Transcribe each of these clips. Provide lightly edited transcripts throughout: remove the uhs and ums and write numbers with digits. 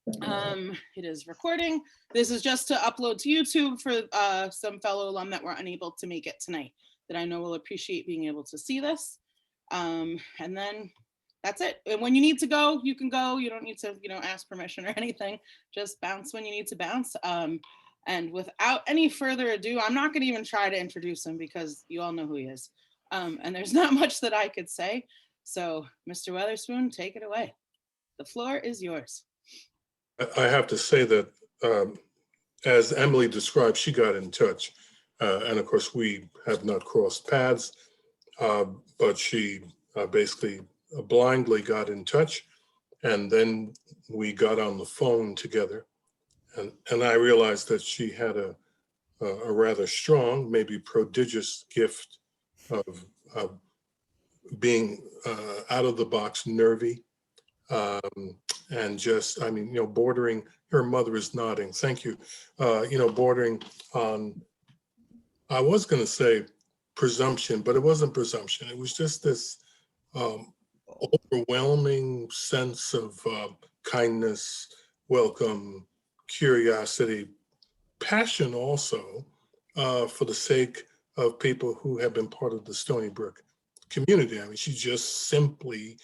It is recording. This is just to upload to YouTube for some fellow alum that were unable to make it tonight, that I know will appreciate being able to see this. And then that's it. And when you need to go, you can go. You don't need to, ask permission or anything. Just bounce when you need to bounce. And without any further ado, I'm not going to even try to introduce him because you all know who he is. And there's not much that I could say. So, Mr. Weatherspoon, take it away. The floor is yours. I have to say that, as Emily described, she got in touch. And of course, we have not crossed paths, but she basically blindly got in touch. And then we got on the phone together. And I realized that she had a rather strong, maybe prodigious gift of being out of the box, nervy, and just, bordering, her mother is nodding, thank you, bordering on, I was going to say presumption, but it wasn't presumption. It was just this overwhelming sense of kindness, welcome, curiosity, passion also for the sake of people who have been part of the Stony Brook community. I mean, she just simply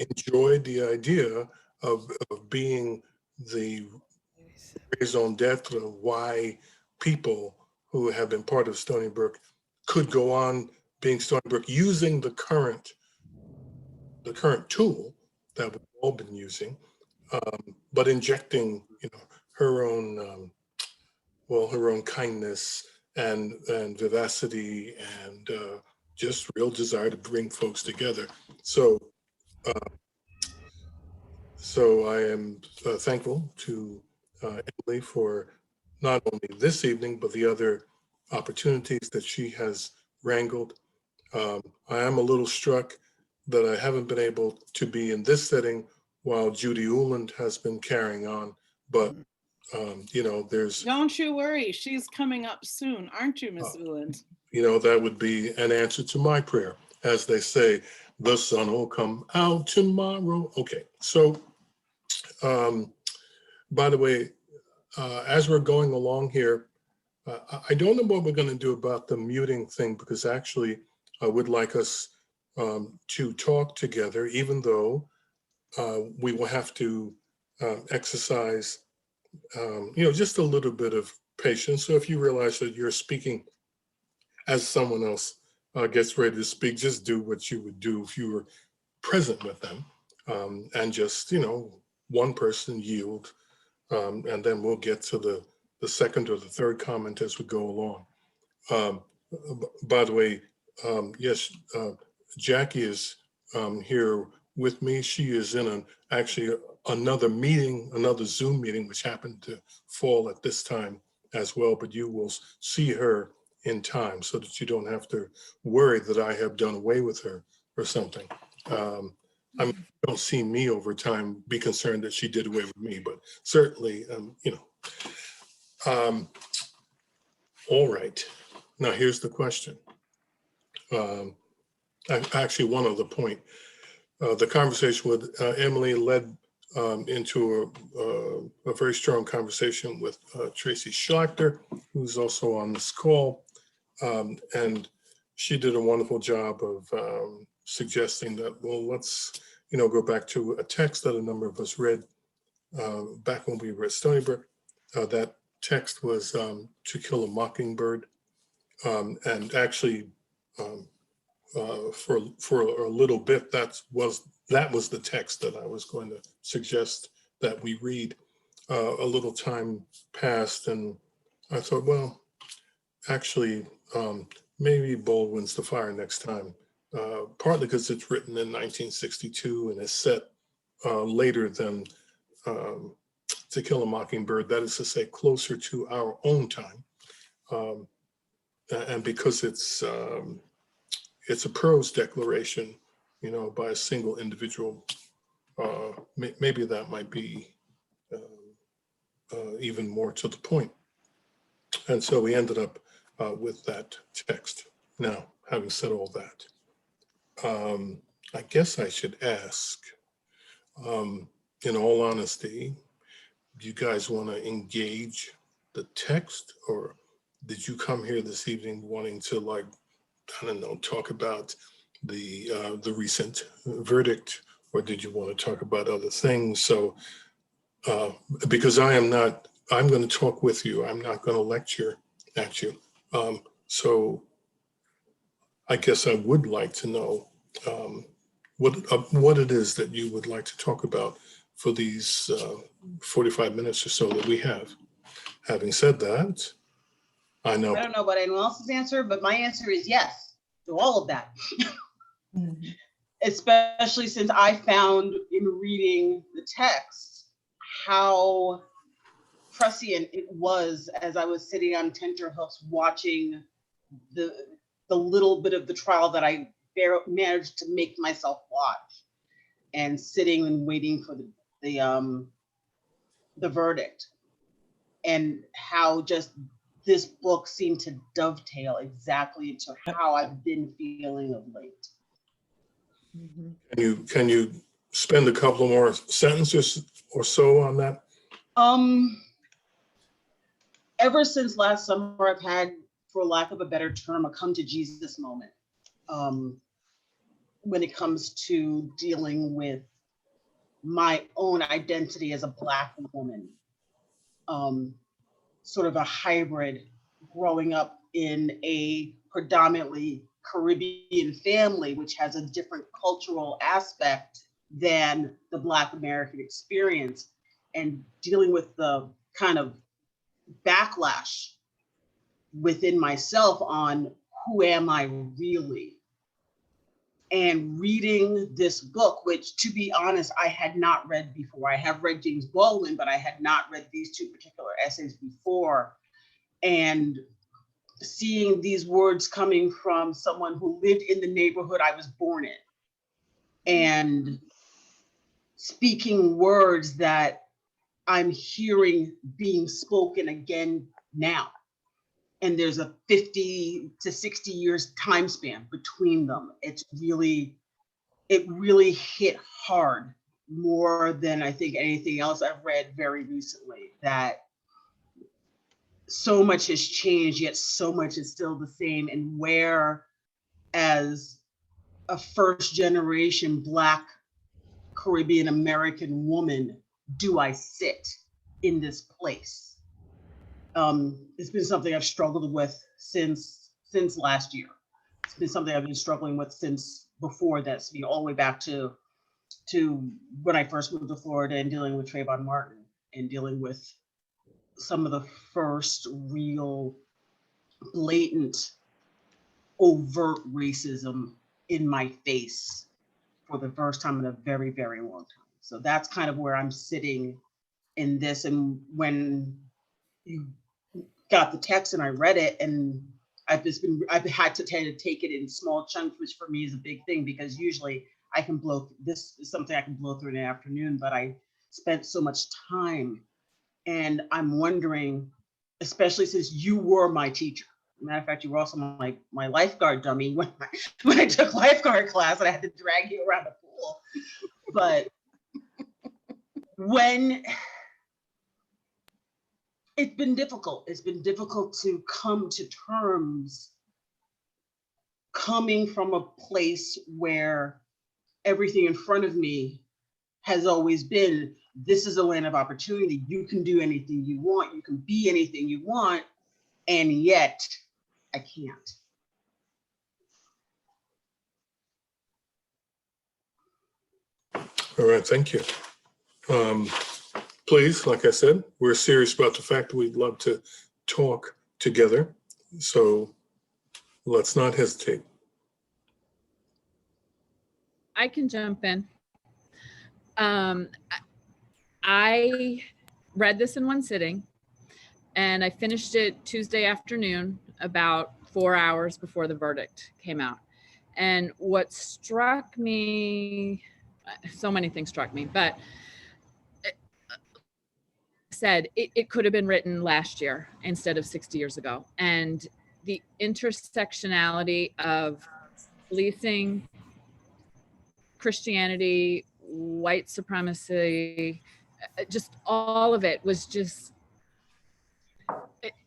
enjoyed the idea of being the raison d'etre of why people who have been part of Stony Brook could go on being Stony Brook using the current tool that we've all been using, but injecting, her own, her own kindness and vivacity and just real desire to bring folks together. So I am thankful to Emily for not only this evening, but the other opportunities that she has wrangled. I am a little struck that I haven't been able to be in this setting while Judy Uland has been carrying on, but there's... Don't you worry, she's coming up soon, aren't you, Miss Uland? That would be an answer to my prayer. As they say, the sun will come out tomorrow. Okay, so by the way, as we're going along here, I don't know what we're going to do about the muting thing, because actually I would like us to talk together, even though we will have to exercise, just a little bit of patience. So if you realize that you're speaking as someone else gets ready to speak, just do what you would do if you were present with them, and just, one person yield, and then we'll get to the second or the third comment as we go along. By the way, yes, Jackie is here with me. She is in actually another meeting, another Zoom meeting, which happened to fall at this time as well, but you will see her in time so that you don't have to worry that I have done away with her or something. I mean, you don't see me over time be concerned that she did away with me, but certainly, all right. Now here's the question. Actually, one other point. The conversation with Emily led into a very strong conversation with Tracy Schlachter, who's also on this call. And she did a wonderful job of suggesting that, well, let's, go back to a text that a number of us read back when we were at Stony Brook. That text was To Kill a Mockingbird. And actually, for a little bit, that was the text that I was going to suggest that we read. A little time passed, and I thought, well, actually, maybe Baldwin's The Fire next time, partly because it's written in 1962 and is set later than To Kill a Mockingbird, that is to say, closer to our own time. And because it's a prose declaration, by a single individual, maybe that might be even more to the point. And so we ended up with that text. Now, having said all that, I guess I should ask, in all honesty, do you guys want to engage the text, or did you come here this evening wanting to, like, I don't know, talk about the recent verdict, or did you want to talk about other things? So, because I'm going to talk with you. I'm not going to lecture at you. So I guess I would like to know what it is that you would like to talk about for these 45 minutes or so that we have. Having said that, I know. I don't know about anyone else's answer, but my answer is yes to all of that. Especially since I found in reading the text how prescient it was as I was sitting on tenterhooks watching the little bit of the trial that I managed to make myself watch, and sitting and waiting for the verdict, and how just this book seemed to dovetail exactly into how I've been feeling of late. Can you spend a couple more sentences or so on that? Ever since last summer, I've had, for lack of a better term, a come to Jesus moment. When it comes to dealing with my own identity as a Black woman, sort of a hybrid, growing up in a predominantly Caribbean family, which has a different cultural aspect than the Black American experience, and dealing with the kind of backlash within myself on who am I really? And reading this book, which, to be honest, I had not read before. I have read James Baldwin, but I had not read these two particular essays before. And seeing these words coming from someone who lived in the neighborhood I was born in, and speaking words that I'm hearing being spoken again now. And there's a 50 to 60 years time span between them. It really hit hard, more than I think anything else I've read very recently, that so much has changed, yet so much is still the same. And where, as a first generation Black Caribbean American woman, do I sit in this place? It's been something I've struggled with since last year. It's been something I've been struggling with since before this, all the way back to when I first moved to Florida and dealing with Trayvon Martin and dealing with some of the first real blatant, overt racism in my face for the first time in a very, very long time. So that's kind of where I'm sitting in this. And when you got the text and I read it, and I've had to tend to take it in small chunks, which for me is a big thing, because usually this is something I can blow through in an afternoon, but I spent so much time. And I'm wondering, especially since you were my teacher. Matter of fact, you were also my lifeguard dummy when I took lifeguard class and I had to drag you around the pool. But when it's been difficult to come to terms, coming from a place where everything in front of me has always been, this is a land of opportunity. You can do anything you want. You can be anything you want. And yet I can't. All right, thank you. Please, like I said, we're serious about the fact that we'd love to talk together. So let's not hesitate. I can jump in. I read this in one sitting, and I finished it Tuesday afternoon, about 4 hours before the verdict came out. And what struck me, so many things struck me, but it could have been written last year instead of 60 years ago. And the intersectionality of policing, Christianity, white supremacy, just all of it was just,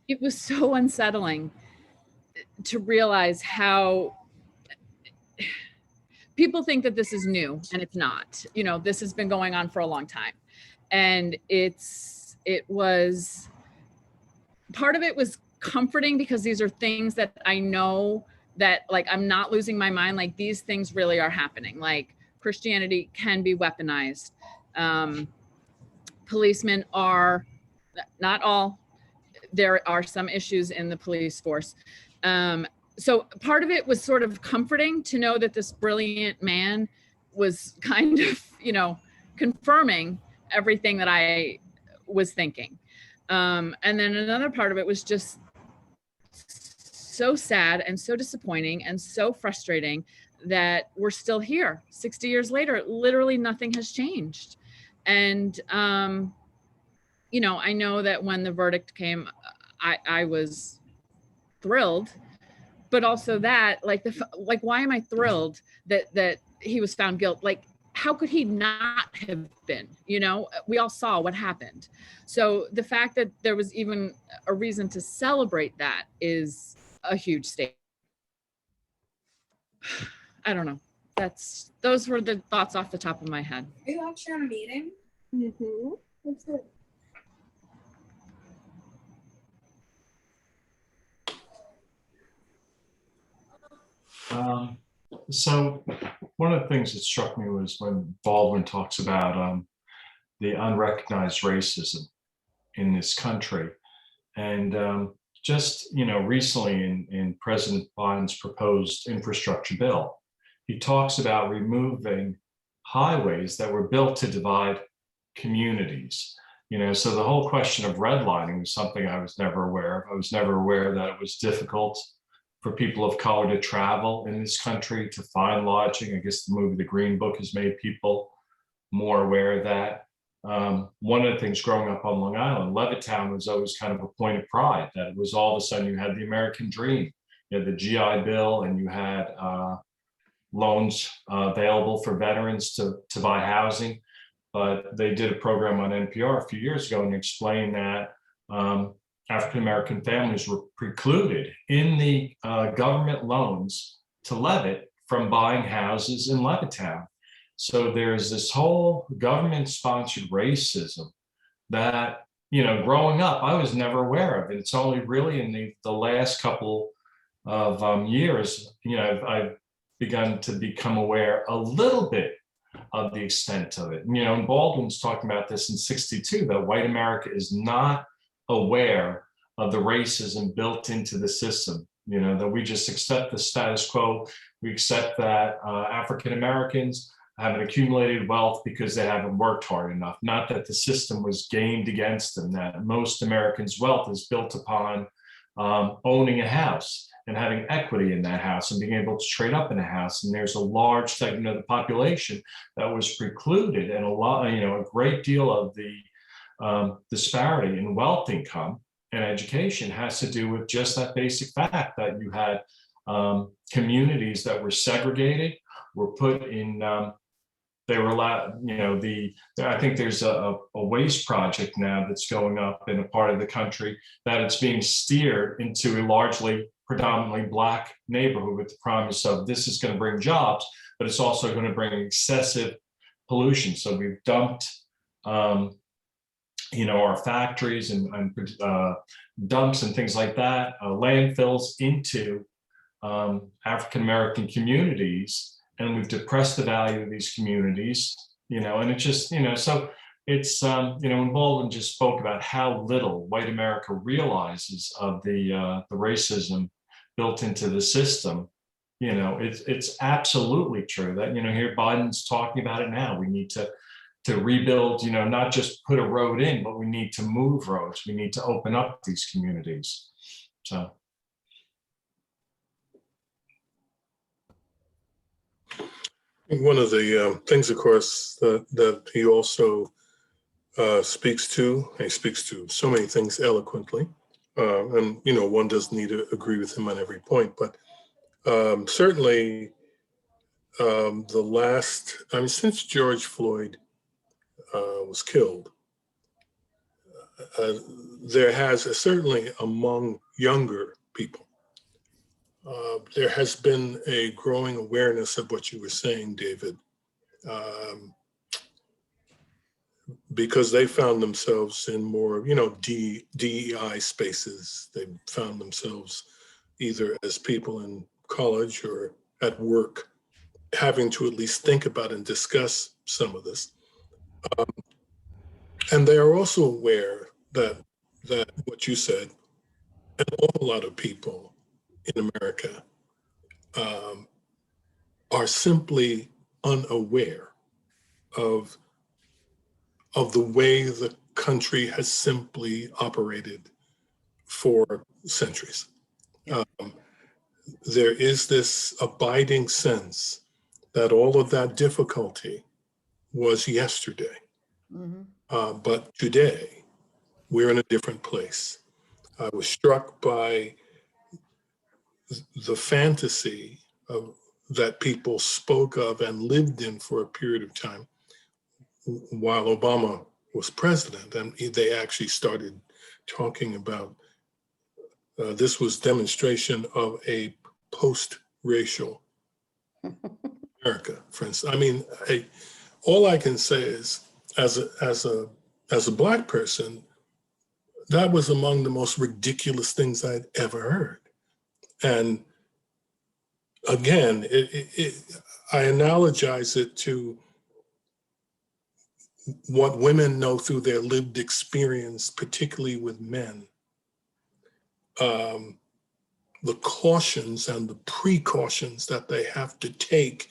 it was so unsettling to realize how people think that this is new, and it's not. You know, this has been going on for a long time. And it was, part of it was comforting because these are things that I know that, like, I'm not losing my mind. Like, these things really are happening. Like, Christianity can be weaponized. Policemen are, not all, there are some issues in the police force. So part of it was sort of comforting to know that this brilliant man was kind of, you know, confirming everything that I was thinking. And then another part of it was just so sad and so disappointing and so frustrating that we're still here 60 years later. Literally nothing has changed. And, you know, I know that when the verdict came, I was thrilled, but also that, like, why am I thrilled that he was found guilty? Like, how could he not have been? You know, we all saw what happened. So the fact that there was even a reason to celebrate that is a huge statement. I don't know. Those were the thoughts off the top of my head. Are you actually on a meeting? Mm-hmm. That's it. So one of the things that struck me was when Baldwin talks about the unrecognized racism in this country. And just, you know, recently in President Biden's proposed infrastructure bill, he talks about removing highways that were built to divide communities. You know, so the whole question of redlining was something I was never aware of. I was never aware that it was difficult for people of color to travel in this country, to find lodging. I guess the movie The Green Book has made people more aware of that. One of the things growing up on Long Island, Levittown was always kind of a point of pride, that it was all of a sudden you had the American dream. You had the GI Bill, and you had loans available for veterans to buy housing. But they did a program on NPR a few years ago and explained that African-American families were precluded in the government loans to Levitt from buying houses in Levittown. So there's this whole government-sponsored racism that, you know, growing up, I was never aware of. It's only really in the last couple of years, you know, I've begun to become aware a little bit of the extent of it. You know, and Baldwin's talking about this in '62, that white America is not aware of the racism built into the system. You know, that we just accept the status quo. We accept that African Americans have an accumulated wealth because they haven't worked hard enough. Not that the system was gamed against them, that most Americans' wealth is built upon owning a house and having equity in that house and being able to trade up in a house. And there's a large segment of the population that was precluded, and a lot, you know, a great deal of the disparity in wealth, income, and education has to do with just that basic fact that you had communities that were segregated, were put in, they were allowed, you know, I think there's a waste project now that's going up in a part of the country that it's being steered into a largely predominantly Black neighborhood with the promise of this is going to bring jobs, but it's also going to bring excessive pollution. So we've dumped, you know, our factories and dumps and things like that, landfills into African-American communities, and we've depressed the value of these communities, you know, and it's just, you know, so it's, you know, when Baldwin just spoke about how little white America realizes of the racism built into the system, you know, it's absolutely true that, you know, here Biden's talking about it now. We need to rebuild, you know, not just put a road in, but we need to move roads. We need to open up these communities. So. One of the things, of course, that he also speaks to, he speaks to so many things eloquently, and, you know, one doesn't need to agree with him on every point, but certainly since George Floyd was killed, there has certainly among younger people, there has been a growing awareness of what you were saying, David, because they found themselves in more, DEI spaces. They found themselves either as people in college or at work, having to at least think about and discuss some of this. And they are also aware that what you said, an awful lot of people in America are simply unaware of the way the country has simply operated for centuries. There is this abiding sense that all of that difficulty was yesterday. But today, we're in a different place. I was struck by the fantasy that people spoke of and lived in for a period of time while Obama was president. And they actually started talking about this was demonstration of a post-racial America, for instance. I mean, all I can say is, as a Black person, that was among the most ridiculous things I'd ever heard. And again, I analogize it to what women know through their lived experience, particularly with men. The cautions and the precautions that they have to take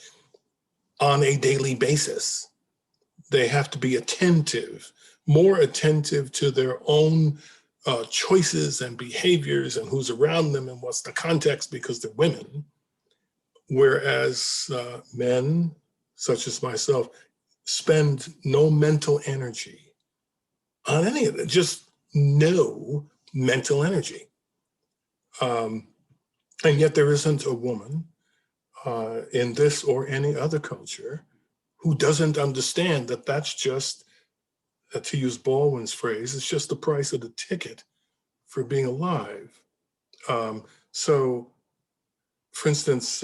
on a daily basis. They have to be attentive, more attentive to their own choices and behaviors and who's around them and what's the context, because they're women. Whereas men, such as myself, spend no mental energy on any of it, just no mental energy. And yet there isn't a woman in this or any other culture who doesn't understand that that's just, to use Baldwin's phrase, it's just the price of the ticket for being alive. So, for instance,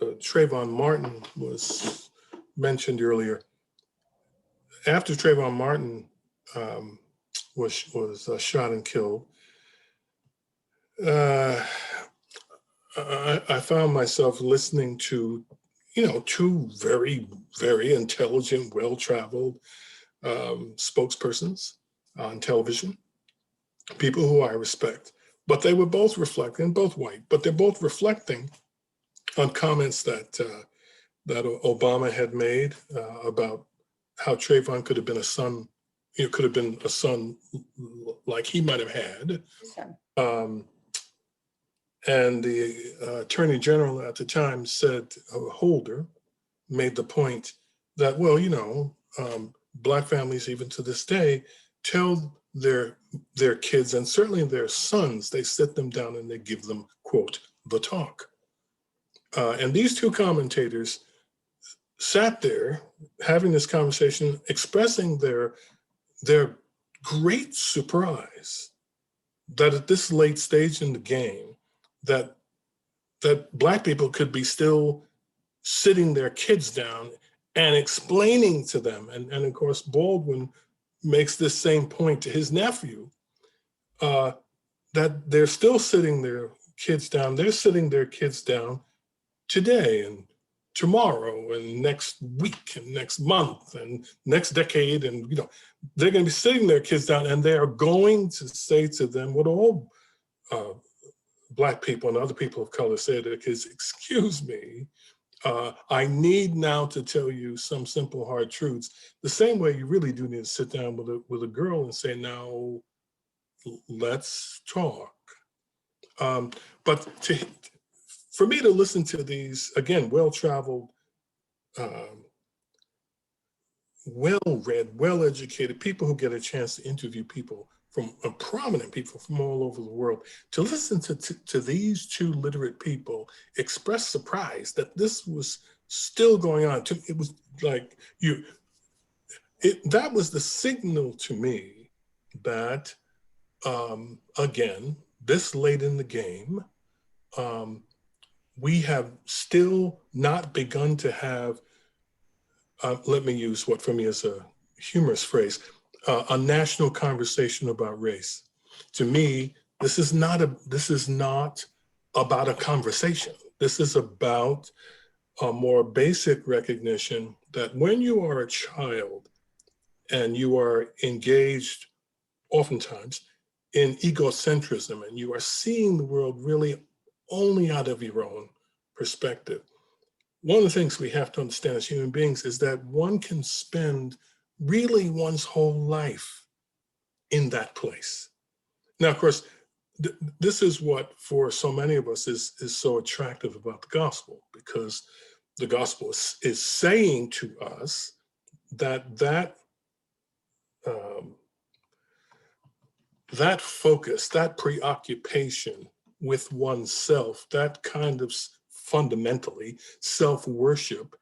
Trayvon Martin was mentioned earlier. After Trayvon Martin was shot and killed, I found myself listening to, two very, very intelligent, well-traveled spokespersons on television, people who I respect, but they were both reflecting, both white, but they're both reflecting on comments that Obama had made about how Trayvon could have been a son, could have been a son like he might have had. And the Attorney General at the time said, Holder, made the point that, well, Black families, even to this day, tell their kids, and certainly their sons, they sit them down and they give them, quote, the talk. And these two commentators sat there having this conversation, expressing their great surprise that at this late stage in the game, that Black people could be still sitting their kids down and explaining to them. And of course, Baldwin makes this same point to his nephew, that they're still sitting their kids down. They're sitting their kids down today and tomorrow and next week and next month and next decade. And, they're going to be sitting their kids down and they are going to say to them what all Black people and other people of color say to their kids, excuse me, I need now to tell you some simple hard truths. The same way you really do need to sit down with a girl and say, now let's talk. But for me to listen to these, again, well-traveled, well-read, well-educated people who get a chance to interview people from prominent people from all over the world, to listen to these two literate people express surprise that this was still going on. It was like that was the signal to me that, again, this late in the game, we have still not begun to have, let me use what for me is a humorous phrase, a national conversation about race. To me, this is not about a conversation. This is about a more basic recognition that when you are a child and you are engaged oftentimes in egocentrism and you are seeing the world really only out of your own perspective, one of the things we have to understand as human beings is that one can spend really one's whole life in that place. Now, of course, this is what for so many of us is so attractive about the gospel, because the gospel is saying to us that focus, that preoccupation with oneself, that kind of fundamentally self-worship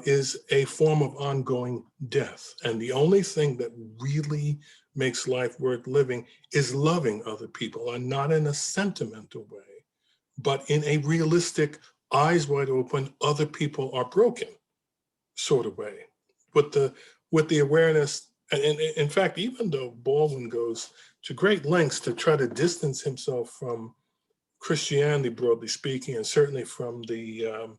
is a form of ongoing death. And the only thing that really makes life worth living is loving other people, and not in a sentimental way, but in a realistic, eyes wide open, other people are broken sort of way. With the awareness, and in fact, even though Baldwin goes to great lengths to try to distance himself from Christianity, broadly speaking, and certainly from the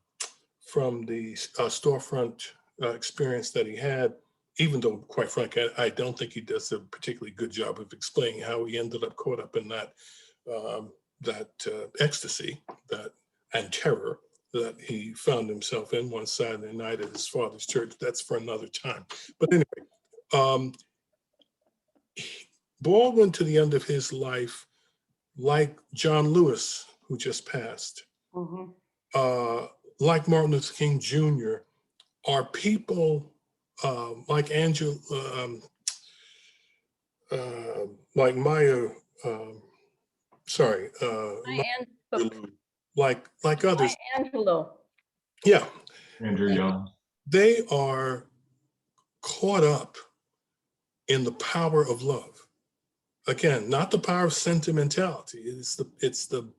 storefront experience that he had, even though, quite frankly, I don't think he does a particularly good job of explaining how he ended up caught up in that ecstasy and terror that he found himself in one Saturday night at his father's church. That's for another time. But anyway, Baldwin, to the end of his life, like John Lewis, who just passed, like Martin Luther King Jr., are people like Angela, like Maya, like others. Angelo. Yeah. Andrew Young. They are caught up in the power of love. Again, not the power of sentimentality. It is the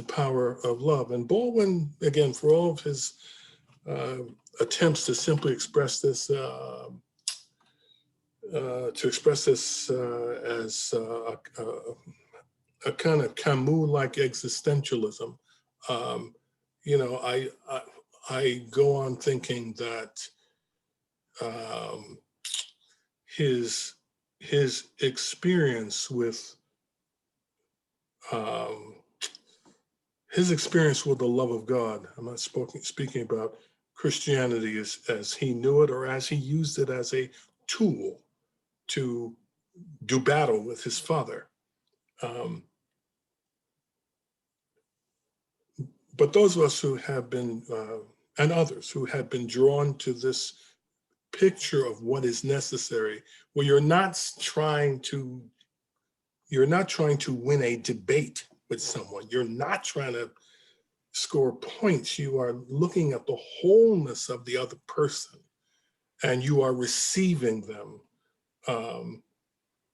power of love. And Baldwin, again, for all of his attempts to simply express this, as a kind of Camus-like existentialism, I go on thinking that his experience with the love of God. I'm not speaking about Christianity as he knew it or as he used it as a tool to do battle with his father. But those of us who have been, and others who have been drawn to this picture of what is necessary, where you're not trying to win a debate with someone. You're not trying to score points. You are looking at the wholeness of the other person, and you are receiving them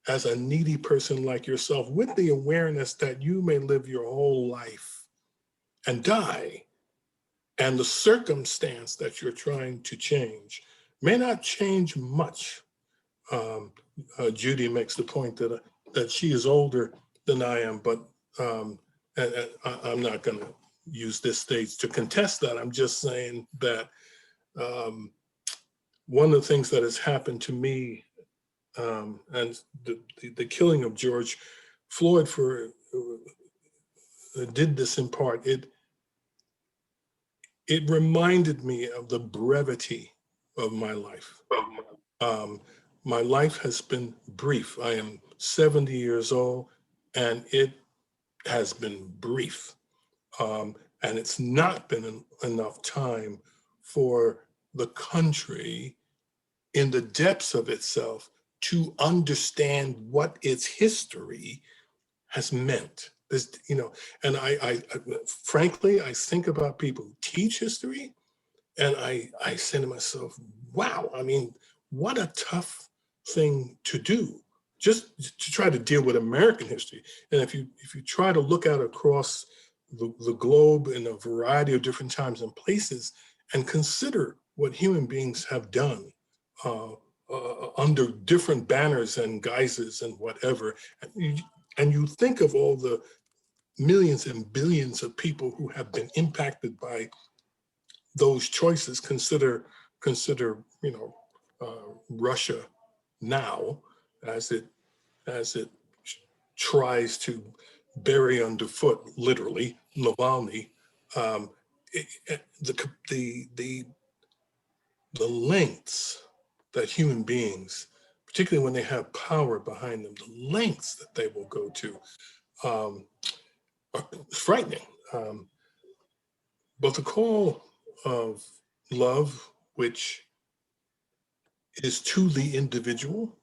as a needy person like yourself, with the awareness that you may live your whole life and die, and the circumstance that you're trying to change may not change much. Judy makes the point that she is older than I am, but and I'm not going to use this stage to contest that. I'm just saying that one of the things that has happened to me, and the killing of George Floyd did this in part. It reminded me of the brevity of my life. My life has been brief. I am 70 years old, and it has been brief. And it's not been enough time for the country in the depths of itself to understand what its history has meant. This, and I frankly, I think about people who teach history, and I say to myself, wow, I mean, what a tough thing to do, just to try to deal with American history. And if you try to look out across the globe in a variety of different times and places and consider what human beings have done under different banners and guises and whatever, and you think of all the millions and billions of people who have been impacted by those choices. Consider Russia now as it tries to bury underfoot, literally, Navalny. The lengths that human beings, particularly when they have power behind them, the lengths that they will go to, are frightening. But the call of love, which is to the individual,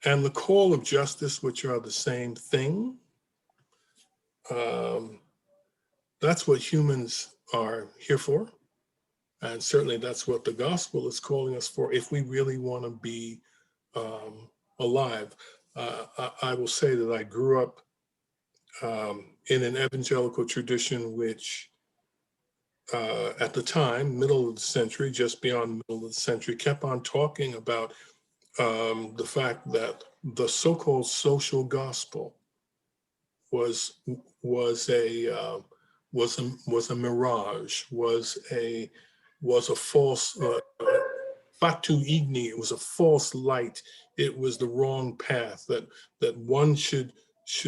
and the call of justice, which are the same thing, that's what humans are here for. And certainly that's what the gospel is calling us for if we really want to be alive. I will say that I grew up in an evangelical tradition which at the time, middle of the century, just beyond middle of the century, kept on talking about the fact that the so-called social gospel was a mirage, was a false fatu igni. It was a false light. It was the wrong path. That one should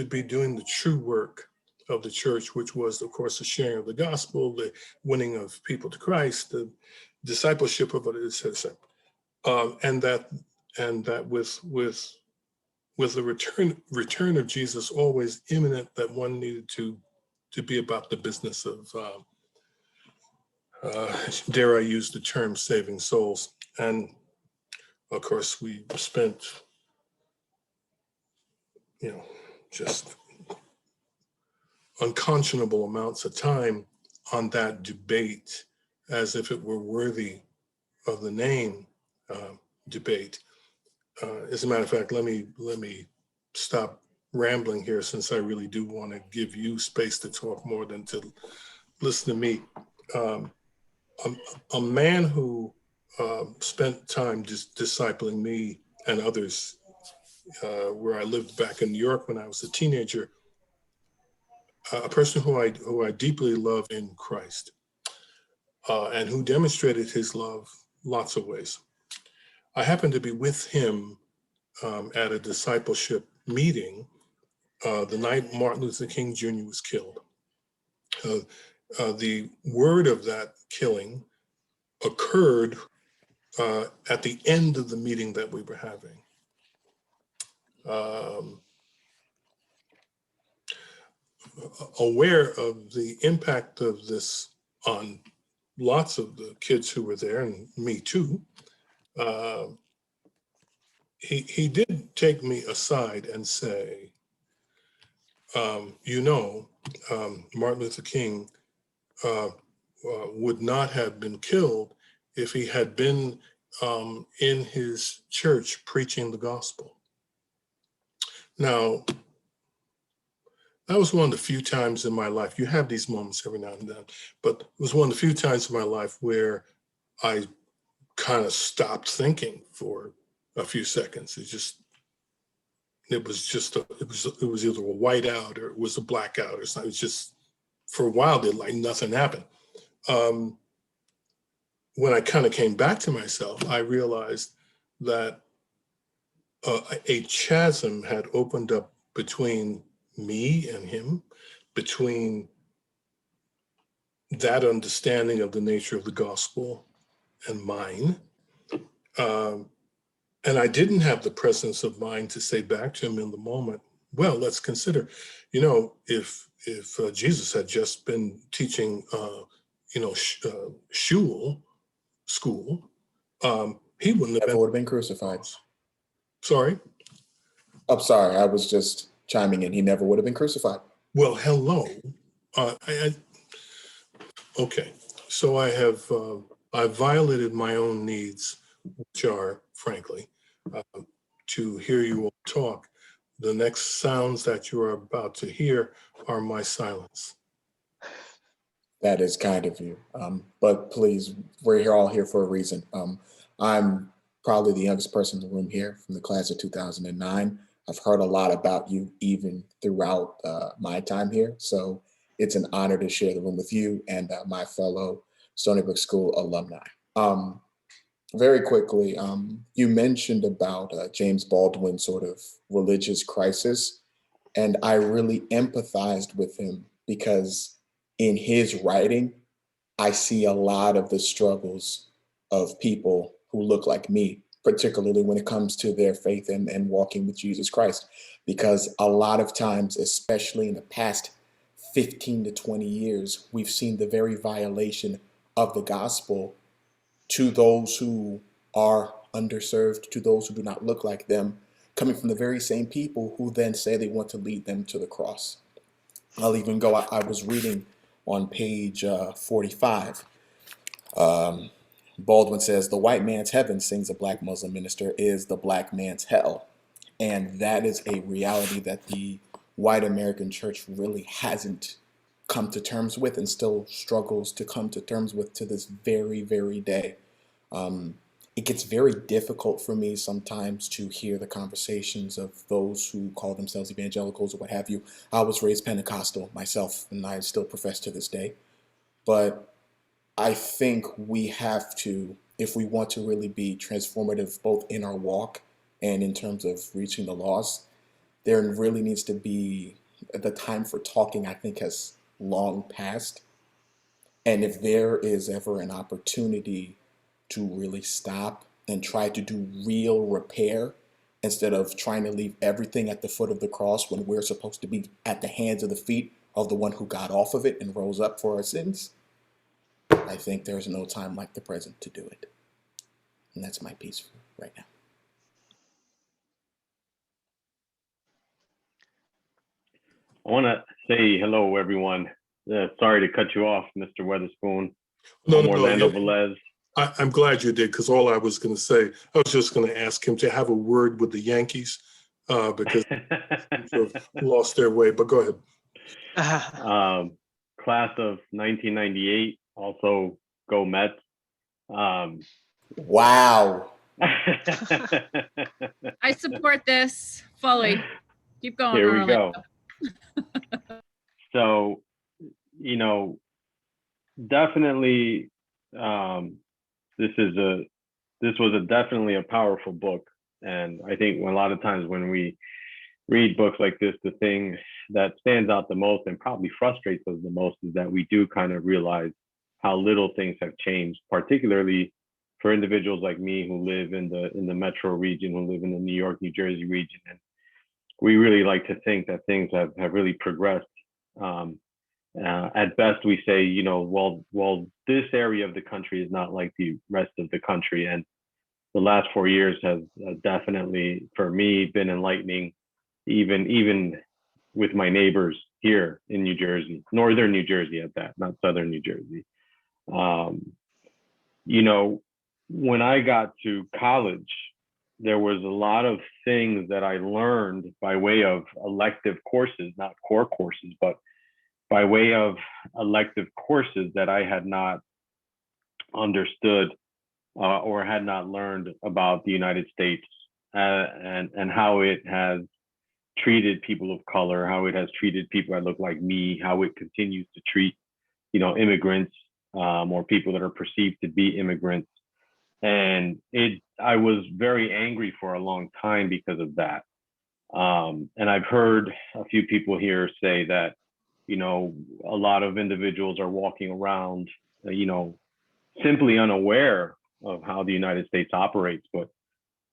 be doing the true work of the church, which was, of course, the sharing of the gospel, the winning of people to Christ, the discipleship of others, etc. And that with the return of Jesus always imminent, that one needed to be about the business of, dare I use the term, saving souls. And of course, we spent, just unconscionable amounts of time on that debate, as if it were worthy of the name debate. As a matter of fact, let me stop rambling here, since I really do want to give you space to talk more than to listen to me. A man who spent time just discipling me and others, where I lived back in New York when I was a teenager, a person who I deeply love in Christ, and who demonstrated his love lots of ways. I happened to be with him at a discipleship meeting the night Martin Luther King Jr. was killed. The word of that killing occurred at the end of the meeting that we were having. Aware of the impact of this on lots of the kids who were there, and me too, he did take me aside and say, Martin Luther King would not have been killed if he had been in his church preaching the gospel. Now, that was one of the few times in my life, you have these moments every now and then, but it was one of the few times in my life where I kind of stopped thinking for a few seconds. It was either a whiteout or it was a blackout or something. It was just, for a while, nothing happened. When I kind of came back to myself, I realized that a chasm had opened up between me and him, between that understanding of the nature of the gospel and mine. And I didn't have the presence of mind to say back to him in the moment, well, let's consider, if Jesus had just been teaching, school, he wouldn't have Never would have been crucified. Sorry? I'm sorry, I was just chiming in. He never would have been crucified. Well, hello. Okay, so I violated my own needs, which are, frankly, uh, to hear you all talk. The next sounds that you are about to hear are my silence. That is kind of you. But please, we're here all here for a reason. I'm probably the youngest person in the room here from the class of 2009. I've heard a lot about you even throughout my time here. So it's an honor to share the room with you and my fellow Stony Brook School alumni. Very quickly, you mentioned about James Baldwin's sort of religious crisis, and I really empathized with him because in his writing, I see a lot of the struggles of people who look like me, particularly when it comes to their faith and walking with Jesus Christ. Because a lot of times, especially in the past 15 to 20 years, we've seen the very violation of the gospel to those who are underserved, to those who do not look like them, coming from the very same people who then say they want to lead them to the cross. I'll even go, I was reading on page 45. Baldwin says, "The white man's heaven," sings a black Muslim minister, "is the black man's hell." And that is a reality that the white American church really hasn't come to terms with and still struggles to come to terms with to this very, very day. It gets very difficult for me sometimes to hear the conversations of those who call themselves evangelicals or what have you. I was raised Pentecostal myself, and I still profess to this day. But I think we have to, if we want to really be transformative, both in our walk and in terms of reaching the lost, there really needs to be the time for talking, I think, has long passed. And if there is ever an opportunity to really stop and try to do real repair instead of trying to leave everything at the foot of the cross when we're supposed to be at the hands of the feet of the one who got off of it and rose up for our sins, I think there's no time like the present to do it. And that's my piece for right now. I want to say hello, everyone. Sorry to cut you off, Mr. Weatherspoon. No, I'm no, no. Orlando Velez. I'm glad you did, because all I was going to say, I was just going to ask him to have a word with the Yankees because they've lost their way. But go ahead. Class of 1998, also go Mets. Wow. I support this fully. Keep going. Here we Orlando. go. So, you know, definitely, this was definitely a powerful book. And I think a lot of times when we read books like this, the thing that stands out the most and probably frustrates us the most is that we do kind of realize how little things have changed, particularly for individuals like me who live in the metro region, who live in the New York, New Jersey region. And we really like to think that things have really progressed. At best, we say, you know, well, this area of the country is not like the rest of the country. And the last 4 years has definitely, for me, been enlightening, even with my neighbors here in New Jersey, northern New Jersey at that, not southern New Jersey. You know, when I got to college, there was a lot of things that I learned by way of elective courses, not core courses, but by way of elective courses that I had not understood or had not learned about the United States and how it has treated people of color, how it has treated people that look like me, how it continues to treat, you know, immigrants or people that are perceived to be immigrants. And I was very angry for a long time because of that. And I've heard a few people here say that, you know, a lot of individuals are walking around, you know, simply unaware of how the United States operates. But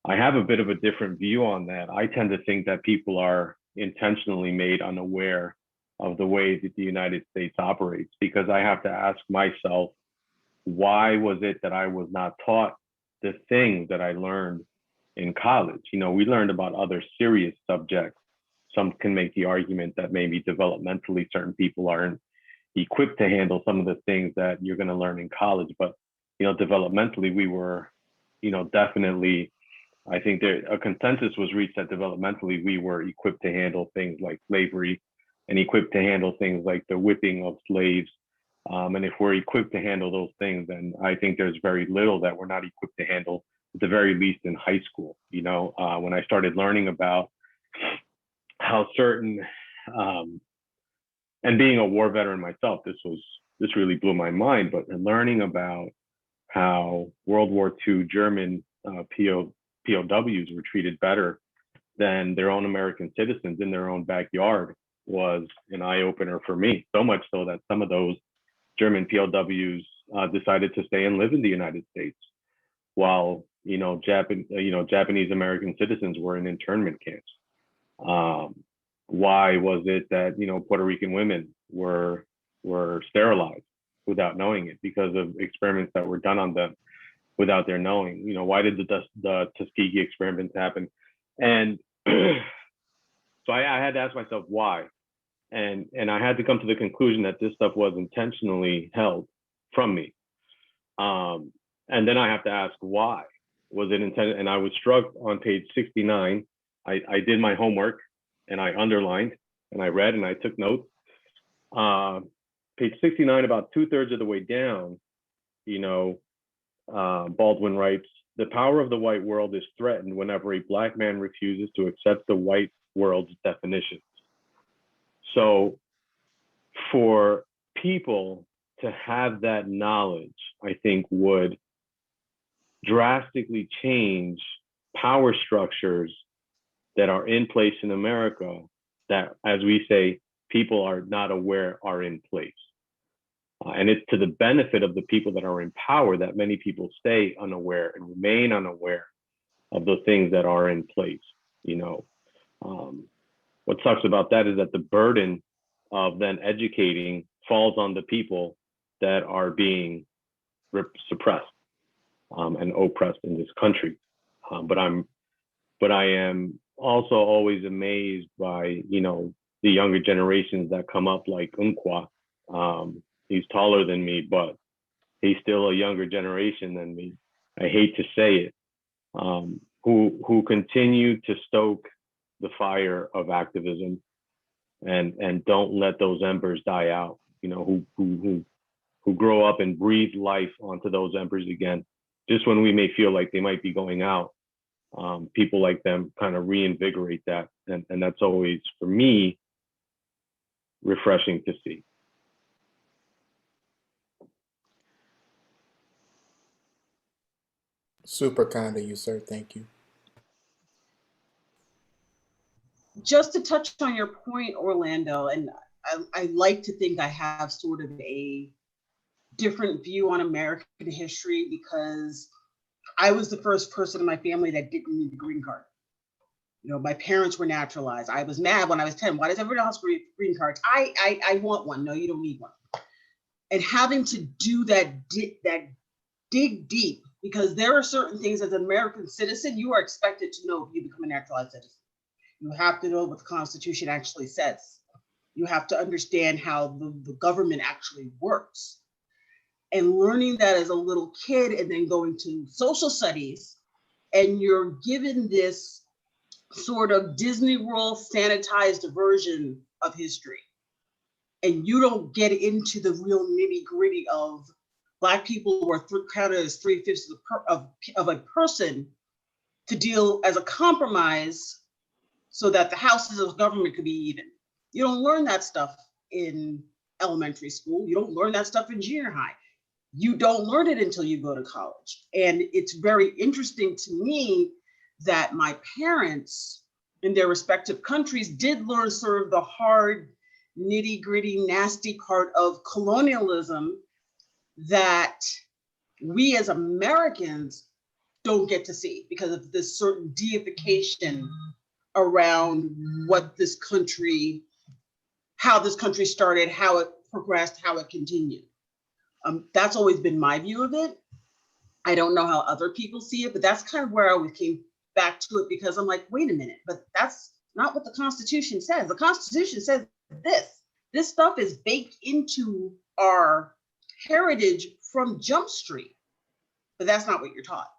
I have a bit of a different view on that. I tend to think that people are intentionally made unaware of the way that the United States operates, because I have to ask myself, why was it that I was not taught the things that I learned in college. You know, we learned about other serious subjects. Some can make the argument that maybe developmentally certain people aren't equipped to handle some of the things that you're going to learn in college. But, you know, developmentally, we were, you know, definitely, I think there a consensus was reached that developmentally we were equipped to handle things like slavery and equipped to handle things like the whipping of slaves. And if we're equipped to handle those things, then I think there's very little that we're not equipped to handle, at the very least in high school. You know, when I started learning about how certain, and being a war veteran myself, this really blew my mind, but learning about how World War II German POWs were treated better than their own American citizens in their own backyard was an eye-opener for me. So much so that some of those German POWs decided to stay and live in the United States, while Japanese American citizens were in internment camps. Why was it that Puerto Rican women were sterilized without knowing it because of experiments that were done on them without their knowing? Why did the Tuskegee experiments happen? And so I had to ask myself why, and I had to come to the conclusion that this stuff was intentionally held from me. And then I have to ask why was it intended? And I was struck on page 69. I did my homework and I underlined and I read and I took notes. Page 69, about 2/3 of the way down, Baldwin writes, "The power of the white world is threatened whenever a Black man refuses to accept the white world's definitions." So for people to have that knowledge, I think would drastically change power structures that are in place in America that, as we say, people are not aware are in place. And it's to the benefit of the people that are in power that many people stay unaware and remain unaware of the things that are in place. What sucks about that is that the burden of then educating falls on the people that are being suppressed and oppressed in this country. But I am also always amazed by, the younger generations that come up like Unkwa. He's taller than me, but he's still a younger generation than me. I hate to say it. Who continue to stoke the fire of activism and don't let those embers die out. Who grow up and breathe life onto those embers again. Just when we may feel like they might be going out, people like them kind of reinvigorate that. And that's always, for me, refreshing to see. Super kind of you, sir. Thank you. Just to touch on your point, Orlando, and I like to think I have sort of a different view on American history because I was the first person in my family that didn't need the green card. My parents were naturalized. I was mad when I was 10. Why does everyone else green cards? I want one. No, you don't need one. And having to do that dig deep, because there are certain things as an American citizen you are expected to know if you become a naturalized citizen. You have to know what the Constitution actually says. You have to understand how the government actually works. And learning that as a little kid and then going to social studies, and you're given this sort of Disney World sanitized version of history. And you don't get into the real nitty gritty of Black people who are counted as 3/5 of a person to deal as a compromise so that the houses of government could be even. You don't learn that stuff in elementary school. You don't learn that stuff in junior high. You don't learn it until you go to college. And it's very interesting to me that my parents in their respective countries did learn sort of the hard, nitty gritty, nasty part of colonialism that we as Americans don't get to see because of this certain deification around what this country, how this country started, how it progressed, how it continued. That's always been my view of it. I don't know how other people see it, but that's kind of where I always came back to it because I'm like, wait a minute, but that's not what the Constitution says. The Constitution says this. This stuff is baked into our heritage from Jump Street, but that's not what you're taught,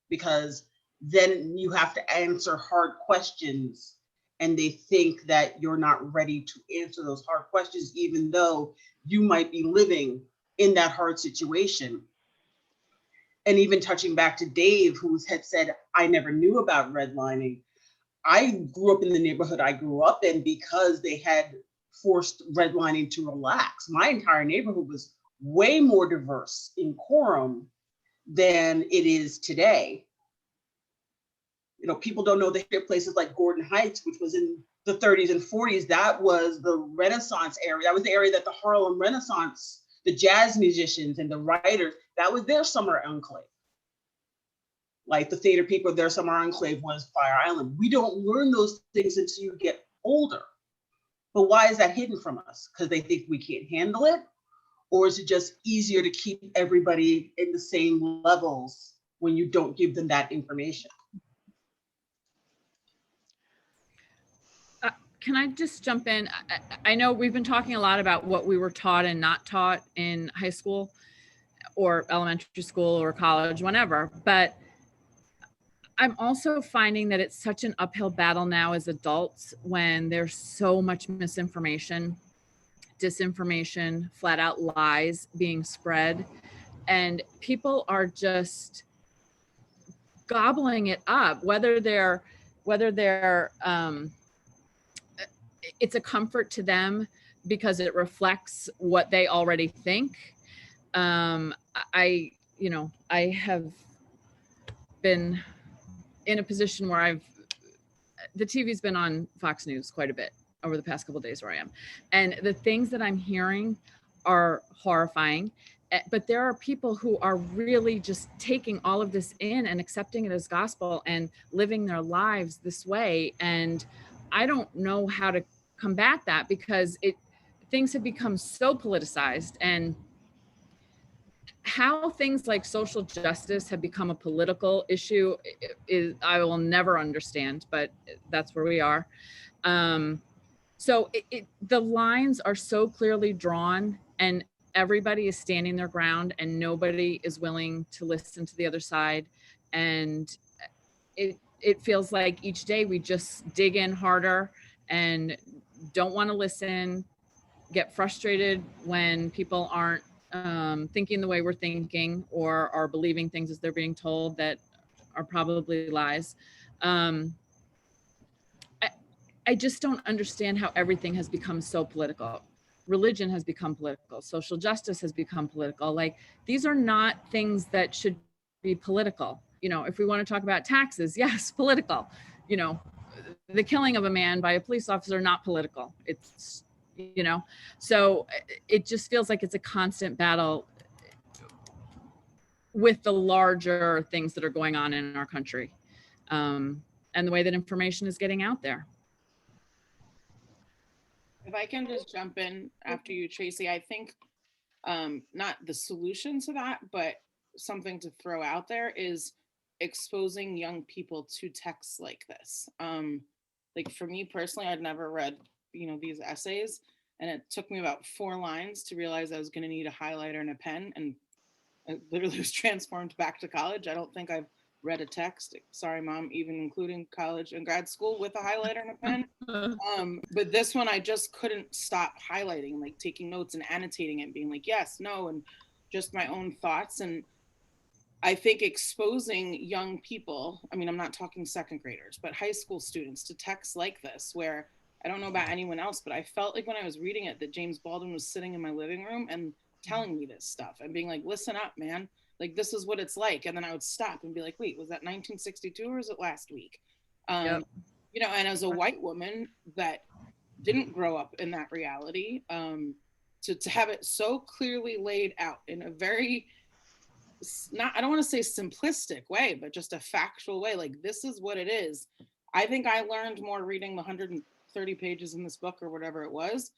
because then you have to answer hard questions and they think that you're not ready to answer those hard questions, even though you might be living in that hard situation. And even touching back to Dave, who had said, I never knew about redlining. I grew up in the neighborhood I grew up in because they had forced redlining to relax. My entire neighborhood was way more diverse in quorum than it is today. You know, people don't know that there are places like Gordon Heights, which was in the 30s and 40s. That was the Renaissance area. That was the area that the Harlem Renaissance, the jazz musicians and the writers, that was their summer enclave. Like the theater people, their summer enclave was Fire Island. We don't learn those things until you get older. But why is that hidden from us? Because they think we can't handle it? Or is it just easier to keep everybody in the same levels when you don't give them that information? Can I just jump in? I know we've been talking a lot about what we were taught and not taught in high school or elementary school or college, whenever, but I'm also finding that it's such an uphill battle now as adults when there's so much misinformation, disinformation, flat out lies being spread, and people are just gobbling it up, whether they're it's a comfort to them because it reflects what they already think. I have been in a position where the TV's been on Fox News quite a bit over the past couple of days where I am. And the things that I'm hearing are horrifying, but there are people who are really just taking all of this in and accepting it as gospel and living their lives this way. And I don't know how to combat that because things have become so politicized, and how things like social justice have become a political issue is I will never understand, but that's where we are. So the lines are so clearly drawn, and everybody is standing their ground, and nobody is willing to listen to the other side. And it feels like each day we just dig in harder and don't want to listen, get frustrated when people aren't thinking the way we're thinking or are believing things as they're being told that are probably lies. I just don't understand how everything has become so political. Religion has become political. Social justice has become political. Like, these are not things that should be political. You know, if we want to talk about taxes, yes, political. You know, the killing of a man by a police officer, not political. It's, you know, so it just feels like it's a constant battle with the larger things that are going on in our country, and the way that information is getting out there. If I can just jump in after you, Tracy, I think not the solution to that, but something to throw out there is exposing young people to texts like this. Like for me personally, I'd never read, these essays, and it took me about 4 lines to realize I was going to need a highlighter and a pen, and I literally was transformed back to college. I don't think I've read a text, sorry mom, even including college and grad school, with a highlighter and a pen. But this one I just couldn't stop highlighting, like taking notes and annotating it, being like yes, no, and just my own thoughts. And I think exposing young people, I mean, I'm not talking second graders, but high school students, to texts like this, where I don't know about anyone else, but I felt like when I was reading it that James Baldwin was sitting in my living room and telling me this stuff and being like, listen up, man, like this is what it's like. And then I would stop and be like, wait, was that 1962 or was it last week? Yep. And as a white woman that didn't grow up in that reality, to have it so clearly laid out in a very, I don't want to say simplistic way, but just a factual way, like this is what it is. I think I learned more reading the 130 pages in this book or whatever it was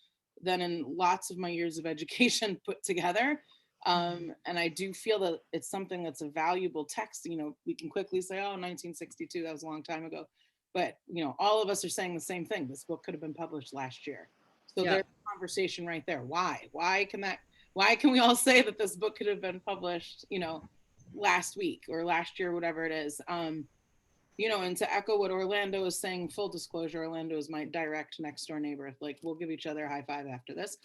than in lots of my years of education put together. And I do feel that it's something that's a valuable text. You know, we can quickly say, oh, 1962, that was a long time ago. But, you know, all of us are saying the same thing. This book could have been published last year. So there's a conversation right there. Why can we all say that this book could have been published, you know, last week or last year, whatever it is? You know, and to echo what Orlando is saying, full disclosure, Orlando is my direct next door neighbor. Like, we'll give each other a high five after this.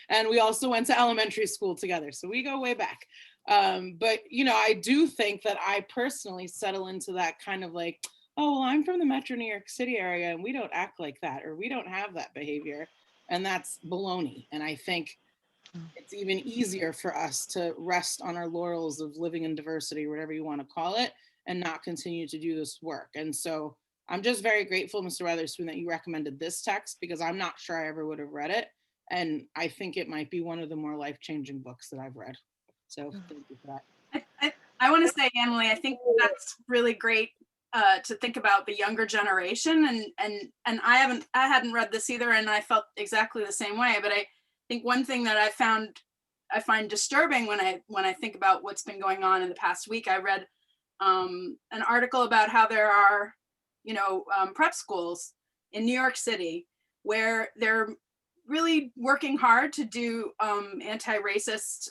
And we also went to elementary school together, so we go way back. But, you know, I do think that I personally settle into that kind of like, oh, well, I'm from the Metro New York City area and we don't act like that, or we don't have that behavior. And that's baloney. And I think it's even easier for us to rest on our laurels of living in diversity, whatever you want to call it, and not continue to do this work. And so I'm just very grateful, Mr. Weatherspoon, that you recommended this text, because I'm not sure I ever would have read it. And I think it might be one of the more life-changing books that I've read. So thank you for that. I want to say, Emily, I think that's really great to think about the younger generation. And I hadn't read this either, and I felt exactly the same way. But I think one thing that I find disturbing when I think about what's been going on in the past week, I read an article about how there are, you know, prep schools in New York City where they're really working hard to do anti-racist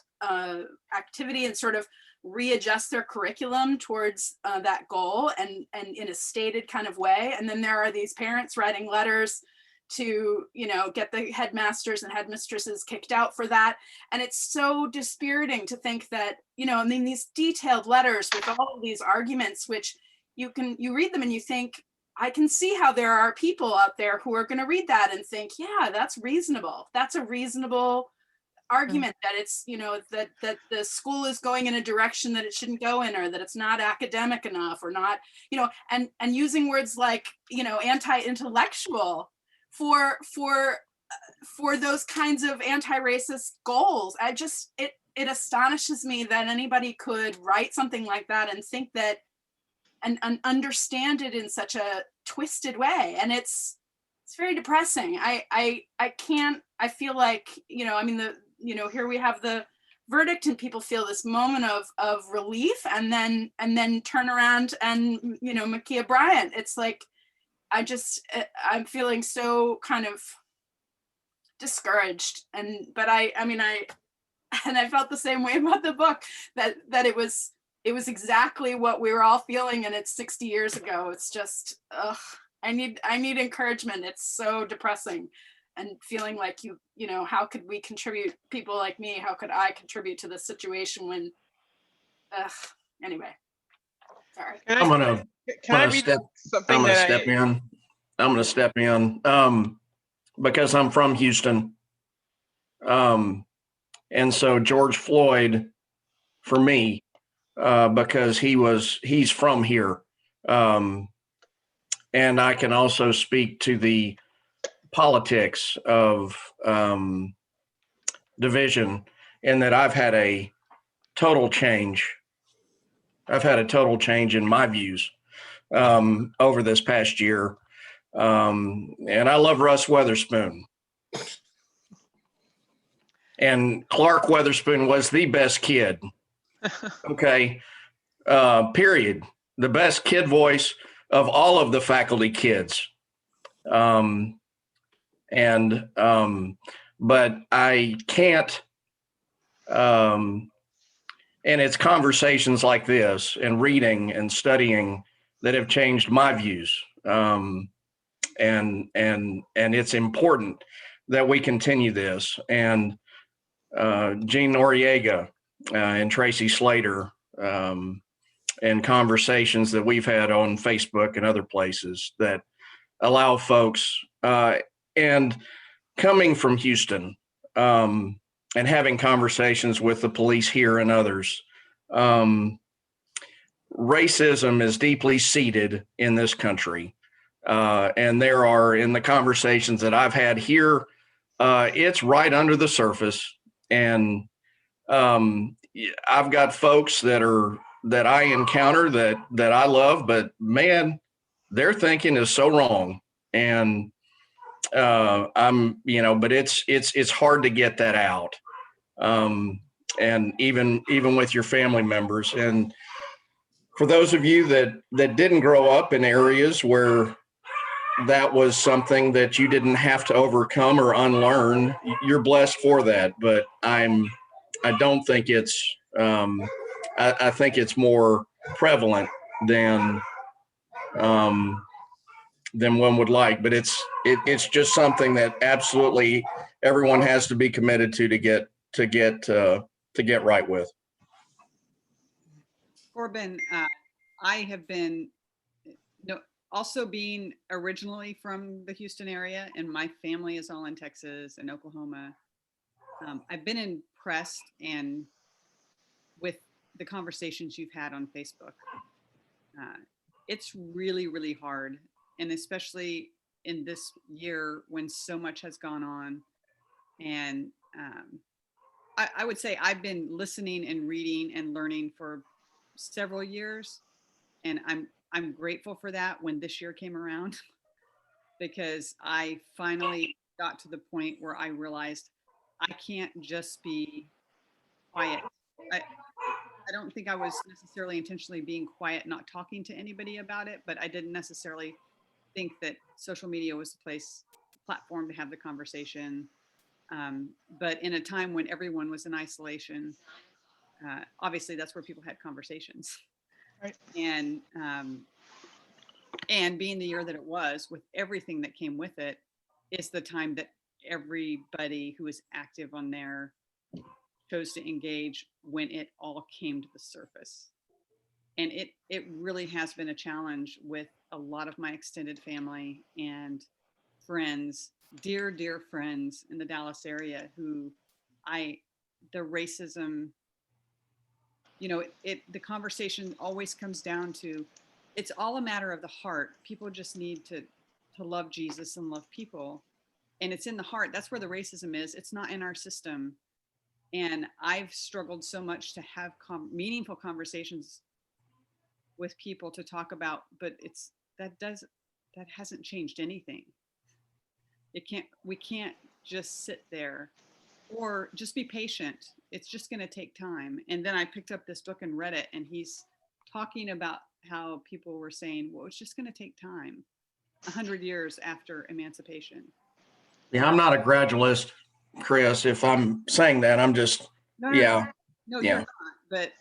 activity and sort of readjust their curriculum towards that goal and in a stated kind of way. And then there are these parents writing letters to, you know, get the headmasters and headmistresses kicked out for that. And it's so dispiriting to think that, you know, I mean, these detailed letters with all of these arguments, which you read them and you think, I can see how there are people out there who are going to read that and think, yeah, that's reasonable. That's a reasonable argument, that it's, you know, that the school is going in a direction that it shouldn't go in, or that it's not academic enough, or not, you know, and using words like, you know, anti-intellectual for those kinds of anti-racist goals. It astonishes me that anybody could write something like that and think that and understand it in such a twisted way. And it's very depressing. I feel like, you know, I mean, here we have the verdict and people feel this moment of relief, and then turn around and, you know, Ma'Khia Bryant, it's like, I'm feeling so kind of discouraged. But I felt the same way about the book, that it was exactly what we were all feeling, and it's 60 years ago. It's just, I need encouragement. It's so depressing, and feeling like you know, how could we contribute, people like me, how could I contribute to this situation when, anyway, sorry. I'm gonna step in because I'm from Houston. And so George Floyd, for me, because he's from here. And I can also speak to the politics of division, in that I've had a total change. I've had a total change in my views over this past year. And I love Russ Weatherspoon. And Clark Weatherspoon was the best kid. Okay. Period. The best kid voice of all of the faculty kids. But I can't, and it's conversations like this and reading and studying that have changed my views. And it's important that we continue this. And Gene Noriega and Tracy Slater, and conversations that we've had on Facebook and other places that allow folks, and coming from Houston, and having conversations with the police here and others, racism is deeply seated in this country. And there are, in the conversations that I've had here, it's right under the surface. And I've got folks that I encounter that I love, but man, their thinking is so wrong. And but it's hard to get that out. and even with your family members. And for those of you that didn't grow up in areas where that was something that you didn't have to overcome or unlearn, you're blessed for that. But I don't think it's I think it's more prevalent than one would like. But it's just something that absolutely everyone has to be committed to get right with. Corbin, I have been, also being originally from the Houston area, and my family is all in Texas and Oklahoma. I've been impressed and with the conversations you've had on Facebook. It's really, really hard, and especially in this year when so much has gone on. And I would say I've been listening and reading and learning for several years, and I'm grateful for that when this year came around, because I finally got to the point where I realized I can't just be quiet. I don't think I was necessarily intentionally being quiet, not talking to anybody about it, but I didn't necessarily think that social media was the platform to have the conversation. But in a time when everyone was in isolation, obviously that's where people had conversations. Right. And being the year that it was, with everything that came with it, is the time that everybody who was active on there chose to engage when it all came to the surface. And it really has been a challenge with a lot of my extended family and friends, dear friends in the Dallas area, who the racism, the conversation always comes down to, it's all a matter of the heart. People just need to love Jesus and love people. And it's in the heart. That's where the racism is. It's not in our system. And I've struggled so much to have meaningful conversations with people to talk about, but that hasn't changed anything. We can't just sit there or just be patient. It's just going to take time. And then I picked up this book and read it, and he's talking about how people were saying, well, it's just going to take time, 100 years after emancipation. Yeah, I'm not a gradualist, Chris. If I'm saying that, I'm just, No, yeah. No, Yeah. you're not. But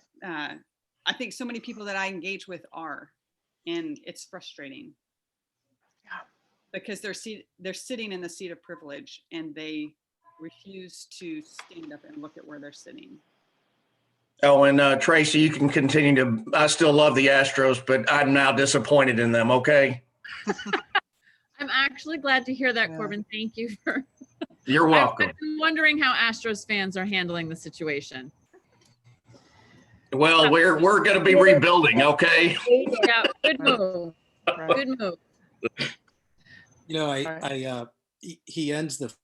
I think so many people that I engage with are, and it's frustrating. Yeah. Because they're sitting in the seat of privilege, and they refuse to stand up and look at where they're sitting. Oh, and Tracy, you can continue to, I still love the Astros, but I'm now disappointed in them, okay? I'm actually glad to hear that, Yeah. Corbin. Thank you for. You're welcome. I've been wondering how Astros fans are handling the situation. Well, we're going to be rebuilding, okay? Yeah, good move. Right. Good move. He ends the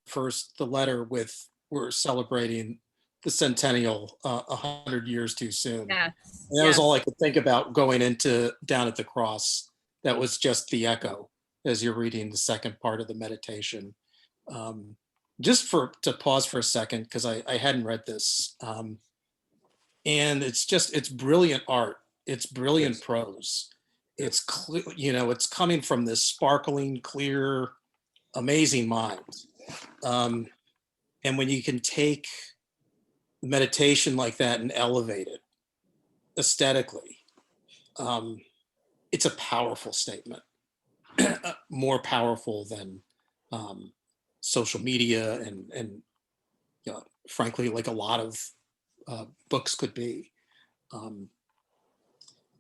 letter with, we're celebrating the centennial 100 years too soon. Yes. And that was all I could think about going into Down at the Cross. That was just the echo as you're reading the second part of the meditation. Just to pause for a second, because I hadn't read this. And it's brilliant art. It's brilliant prose. It's clear, it's coming from this sparkling, clear, amazing mind. And when you can take meditation like that and elevate it aesthetically, it's a powerful statement, more powerful than social media and frankly, like a lot of books could be.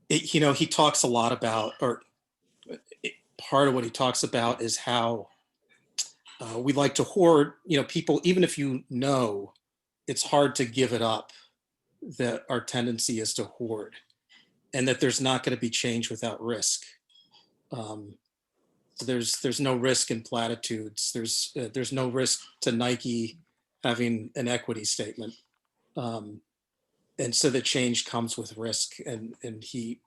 He talks a lot about, part of what he talks about is how we like to hoard, people, even if it's hard to give it up, that our tendency is to hoard, and that there's not going to be change without risk. There's no risk in platitudes. There's no risk to Nike having an equity statement. And so the change comes with risk. And he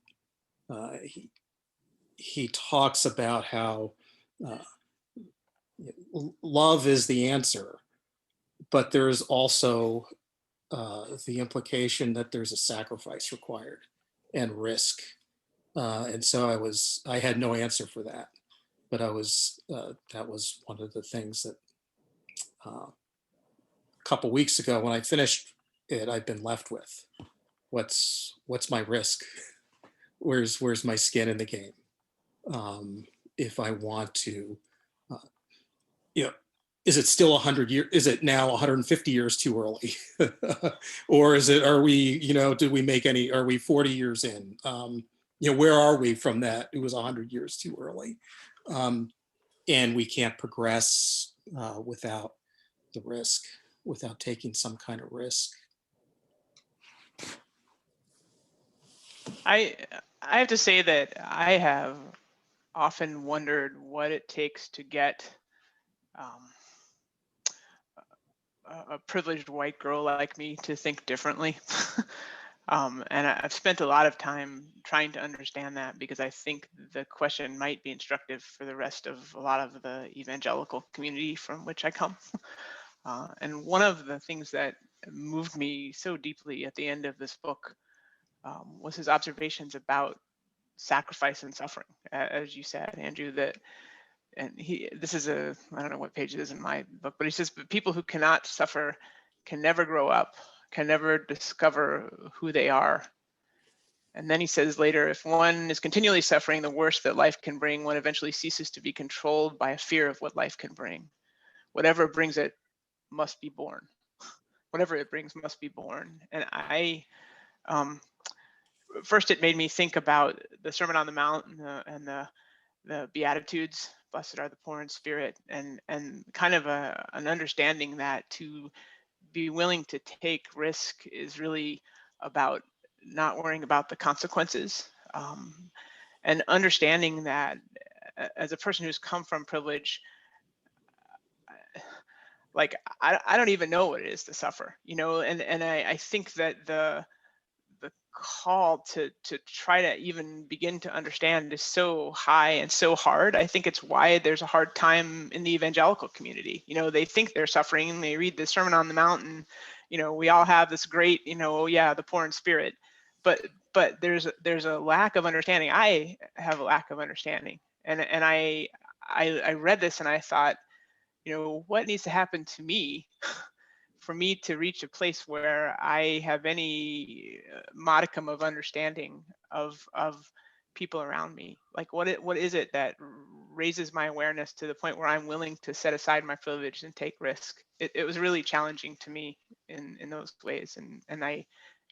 talks about how love is the answer, but there's also the implication that there's a sacrifice required and risk. And so I had no answer for that, but that was one of the things that a couple weeks ago when I finished it, I've been left with. What's my risk? Where's my skin in the game? If I want to, you know, is it still 100 years? Is it now 150 years too early? Or are we, did we make are we 40 years in? Where are we from that? It was 100 years too early. And we can't progress without the risk, without taking some kind of risk. I have to say that I have often wondered what it takes to get a privileged white girl like me to think differently. And I've spent a lot of time trying to understand that, because I think the question might be instructive for the rest of a lot of the evangelical community from which I come. And one of the things that moved me so deeply at the end of this book was his observations about sacrifice and suffering, as you said, Andrew, and this is I don't know what page it is in my book, but he says, but people who cannot suffer can never grow up, can never discover who they are. And then he says later, if one is continually suffering, the worst that life can bring, one eventually ceases to be controlled by a fear of what life can bring. Whatever brings it must be born. Whatever it brings must be born. And first it made me think about the Sermon on the Mount and the Beatitudes, blessed are the poor in spirit, and kind of an understanding that to be willing to take risk is really about not worrying about the consequences, and understanding that as a person who's come from privilege, like I don't even know what it is to suffer, and I think that the call to try to even begin to understand is so high and so hard. I think it's why there's a hard time in the evangelical community. They think they're suffering and they read the Sermon on the Mount, and we all have this great, oh yeah, the poor in spirit, but there's a lack of understanding. I have a lack of understanding, and I read this and I thought, what needs to happen to me for me to reach a place where I have any modicum of understanding of people around me? Like what is it that raises my awareness to the point where I'm willing to set aside my privilege and take risk? It was really challenging to me in those ways, and I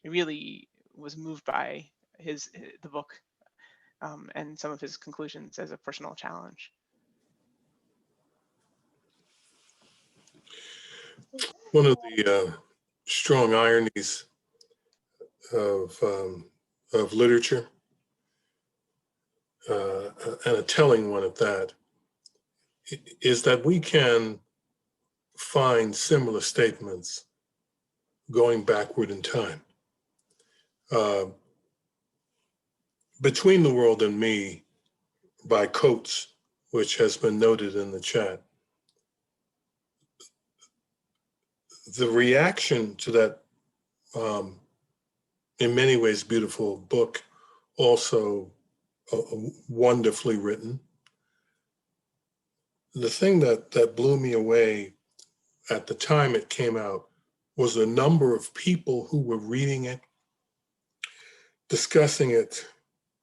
really was moved by the book and some of his conclusions as a personal challenge. One of the strong ironies of literature, and a telling one at that, is that we can find similar statements going backward in time. Between the World and Me by Coates, which has been noted in the chat, the reaction to that, in many ways, beautiful book, also wonderfully written. The thing that blew me away at the time it came out was the number of people who were reading it, discussing it,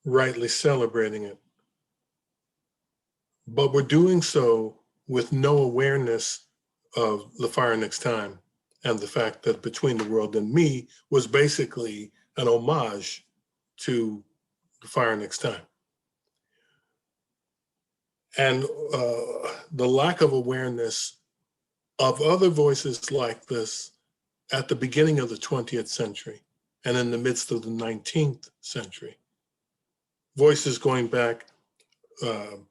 rightly celebrating it, but were doing so with no awareness of The Fire Next Time, and the fact that Between the World and Me was basically an homage to The Fire Next Time. And the lack of awareness of other voices like this at the beginning of the 20th century and in the midst of the 19th century. Voices going back, to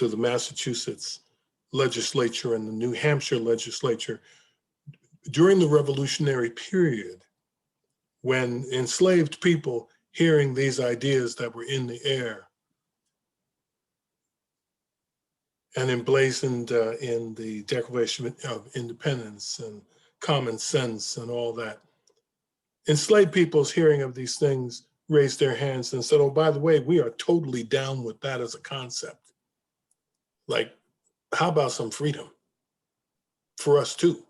the Massachusetts legislature and the New Hampshire legislature during the Revolutionary period, when enslaved people hearing these ideas that were in the air and emblazoned in the Declaration of Independence and common sense and all that. Enslaved people's hearing of these things raised their hands and said, oh, by the way, we are totally down with that as a concept. Like, how about some freedom for us too?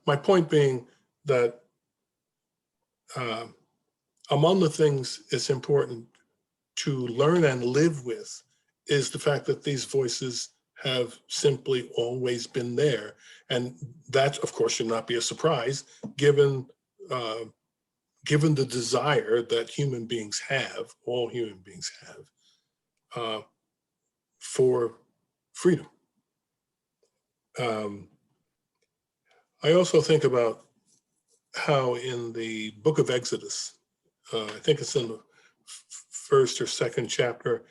My point being that among the things it's important to learn and live with is the fact that these voices have simply always been there. And that, of course, should not be a surprise given the desire that human beings have, all human beings have, for freedom. I also think about how in the book of Exodus, I think it's in the first or second chapter,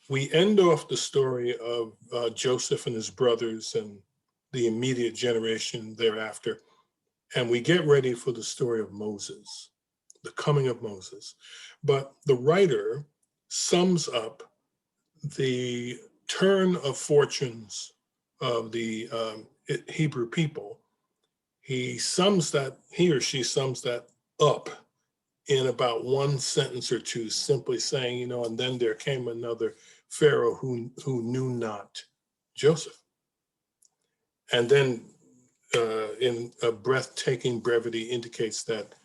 we end off the story of Joseph and his brothers and the immediate generation thereafter. And we get ready for the story of Moses, the coming of Moses. But the writer sums up the turn of fortunes of the Hebrew people. He or she sums that up in about one sentence or two, simply saying, and then there came another Pharaoh who knew not Joseph. And then in a breathtaking brevity indicates that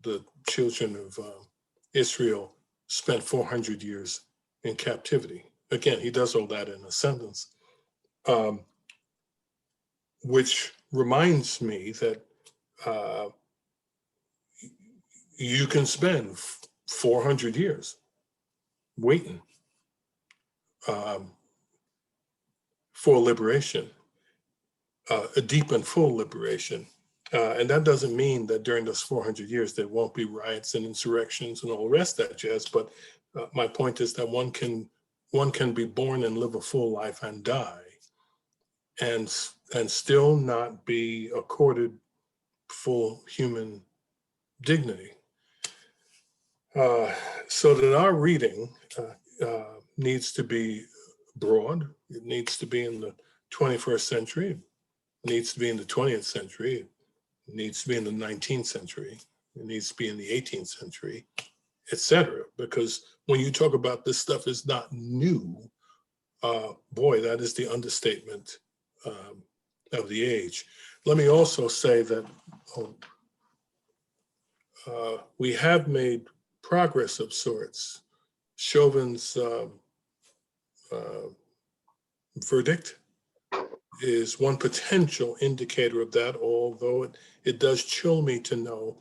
the children of Israel spent 400 years in captivity. Again, he does all that in a sentence, which reminds me that you can spend 400 years waiting for liberation, a deep and full liberation. And that doesn't mean that during those 400 years there won't be riots and insurrections and all the rest of that jazz. But my point is that one can be born and live a full life and die, and still not be accorded full human dignity. So that our reading needs to be broad. It needs to be in the 21st century. It needs to be in the 20th century. It needs to be in the 19th century. It needs to be in the 18th century, etc. Because when you talk about this stuff is not new, boy, that is the understatement of the age. Let me also say that we have made progress of sorts. Chauvin's verdict is one potential indicator of that, although it does chill me to know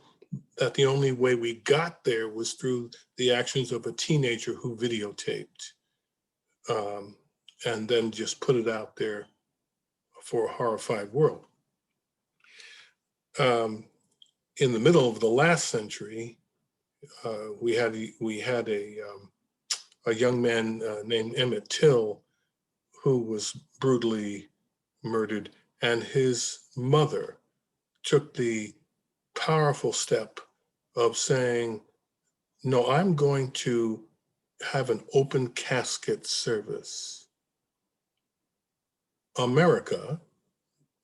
that the only way we got there was through the actions of a teenager who videotaped and then just put it out there for a horrified world. In the middle of the last century, we had a young man named Emmett Till who was brutally murdered, and his mother took the powerful step of saying, no, I'm going to have an open casket service. America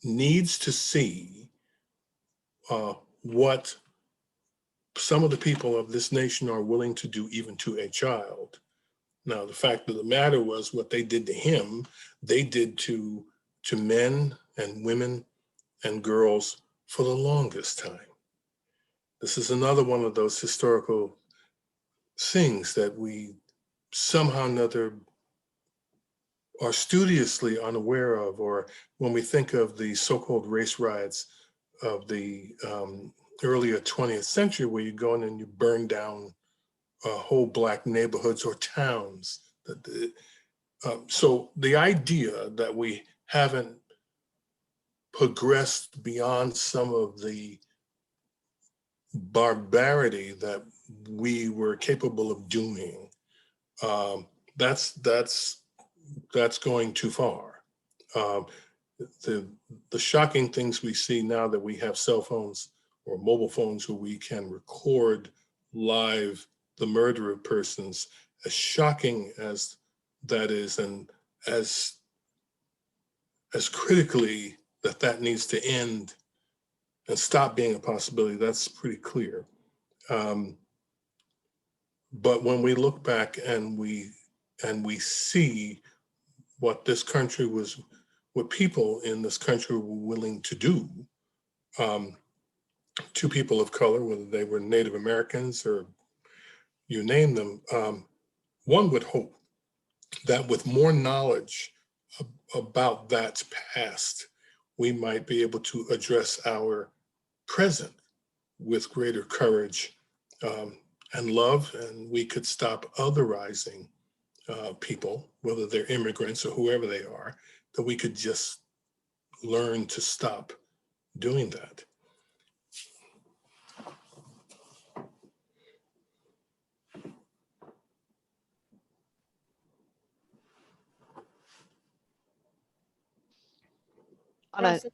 needs to see what some of the people of this nation are willing to do even to a child. Now, the fact of the matter was what they did to him, they did to men and women and girls for the longest time. This is another one of those historical things that we somehow or another are studiously unaware of, or when we think of the so-called race riots of the earlier 20th century, where you go in and you burn down whole Black neighborhoods or towns. So the idea that we haven't progressed beyond some of the barbarity that we were capable of doing, that's going too far. The shocking things we see now that we have cell phones or mobile phones where we can record live the murder of persons, as shocking as that is, and as critically that needs to end and stop being a possibility. That's pretty clear. But when we look back and we see what this country was, what people in this country were willing to do to people of color, whether they were Native Americans or you name them, one would hope that with more knowledge about that past, we might be able to address our present with greater courage and love, and we could stop otherizing people, whether they're immigrants or whoever they are, that we could just learn to stop doing that.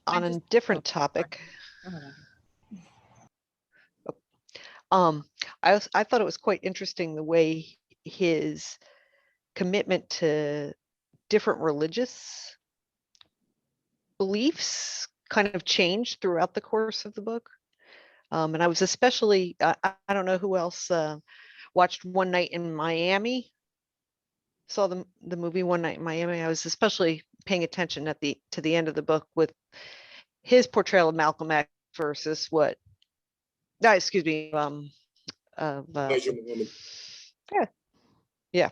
On a different topic, I thought it was quite interesting the way his commitment to different religious beliefs kind of changed throughout the course of the book. And I was especially, I don't know who else watched One Night in Miami, saw the movie One Night in Miami. I was especially paying attention to the end of the book with his portrayal of Malcolm X versus what, no, excuse me, yeah.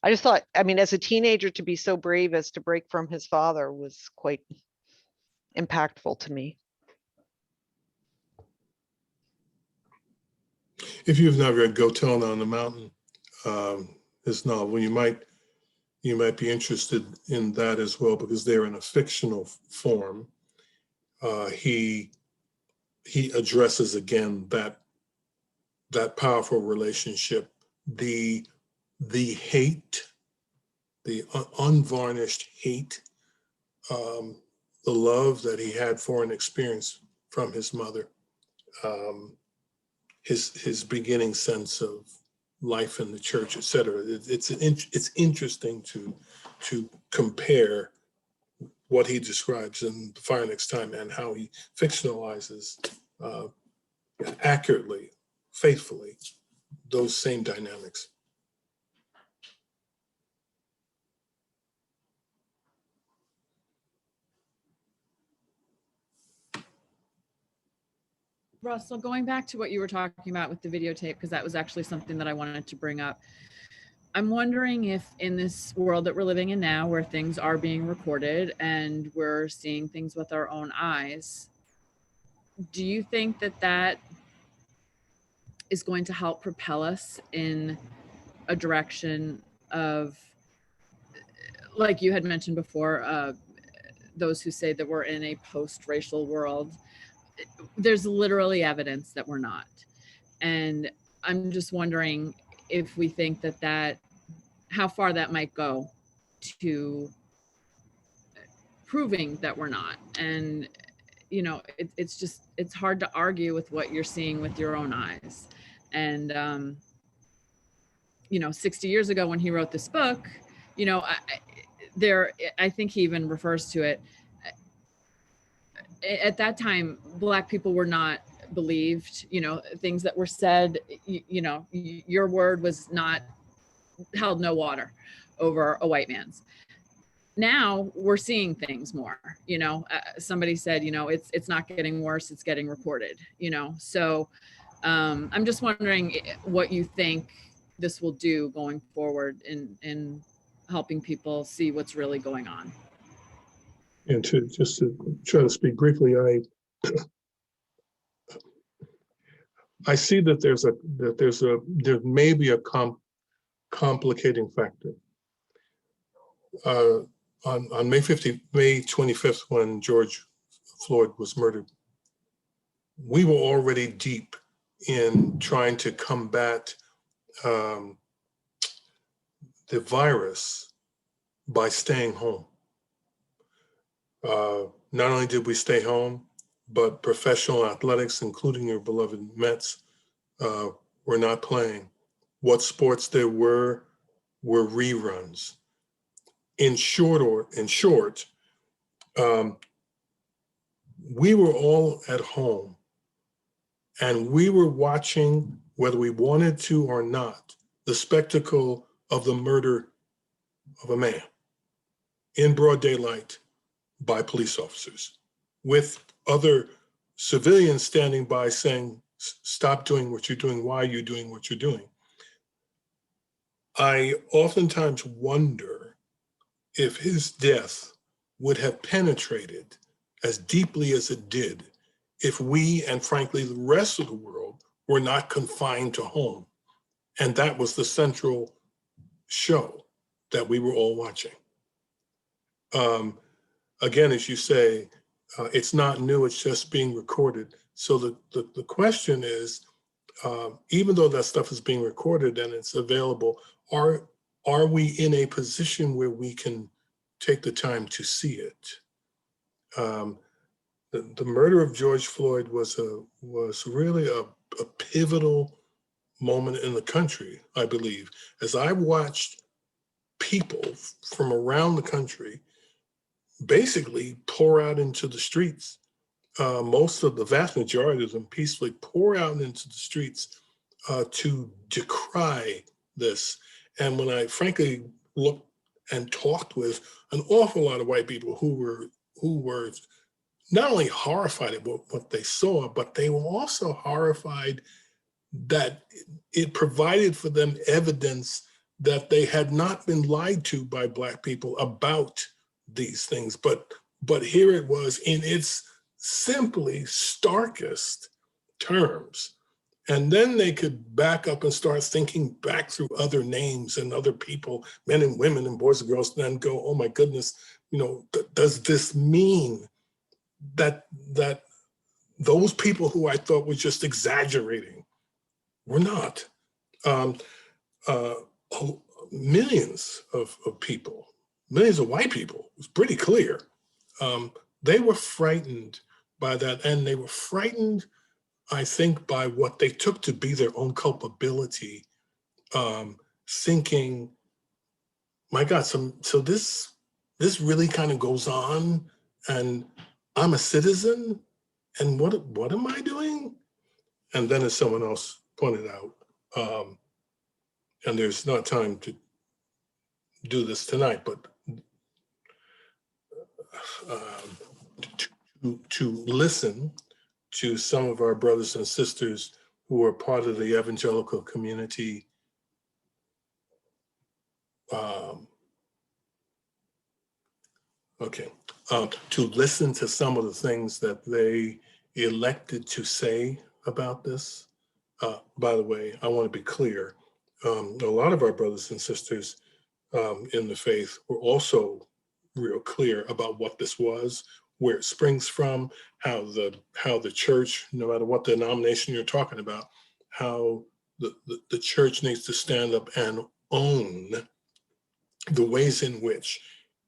I just thought, I mean, as a teenager, to be so brave as to break from his father was quite impactful to me. If you've not read Go Tell on the Mountain, his novel, you might be interested in that as well, because they're in a fictional form. He addresses again that powerful relationship, the hate, the unvarnished hate, the love that he had for and experienced from his mother, his beginning sense of life in the church, etc. It's interesting to compare what he describes in The Fire Next Time and how he fictionalizes accurately, faithfully, those same dynamics. Russell, going back to what you were talking about with the videotape, because that was actually something that I wanted to bring up. I'm wondering if in this world that we're living in now, where things are being recorded and we're seeing things with our own eyes, do you think that is going to help propel us in a direction of, like you had mentioned before, those who say that we're in a post-racial world? There's literally evidence that we're not. And I'm just wondering if we think that how far that might go to proving that we're not. And, you know, it's hard to argue with what you're seeing with your own eyes. And, you know, 60 years ago when he wrote this book, you know, I think he even refers to it. At that time, Black people were not believed, you know, things that were said, you know, your word was not held no water over a white man's. Now we're seeing things more, you know, somebody said, you know, it's not getting worse, it's getting reported, you know. So I'm just wondering what you think this will do going forward in helping people see what's really going on. And to try to speak briefly, I see that there may be a complicating factor. On May 25th, when George Floyd was murdered, we were already deep in trying to combat the virus by staying home. Not only did we stay home, but professional athletics, including your beloved Mets, were not playing. What sports there were reruns. In short, we were all at home and we were watching, whether we wanted to or not, the spectacle of the murder of a man in broad daylight by police officers, with other civilians standing by saying, stop doing what you're doing, why are you doing what you're doing? I oftentimes wonder if his death would have penetrated as deeply as it did if we, and frankly, the rest of the world, were not confined to home. And that was the central show that we were all watching. Again, as you say, it's not new, it's just being recorded. So the question is, even though that stuff is being recorded and it's available, are we in a position where we can take the time to see it? The murder of George Floyd was really a pivotal moment in the country, I believe. As I watched people from around the country basically pour out into the streets, the vast majority of them peacefully pour out into the streets to decry this. And when I frankly looked and talked with an awful lot of white people who were not only horrified at what they saw, but they were also horrified that it provided for them evidence that they had not been lied to by Black people about these things. But here it was in its simply starkest terms. And then they could back up and start thinking back through other names and other people, men and women and boys and girls, and then go, oh my goodness, does this mean that those people who I thought were just exaggerating were not? Millions of people, millions of white people, it was pretty clear. They were frightened by that, and they were frightened, I think, by what they took to be their own culpability, thinking, my God, so this really kind of goes on, and I'm a citizen, and what am I doing? And then, as someone else pointed out, and there's not time to do this tonight, but to listen to some of our brothers and sisters who are part of the evangelical community, to listen to some of the things that they elected to say about this. By the way, I want to be clear. A lot of our brothers and sisters in the faith were also real clear about what this was, where it springs from, how the church, no matter what denomination you're talking about, how the church needs to stand up and own the ways in which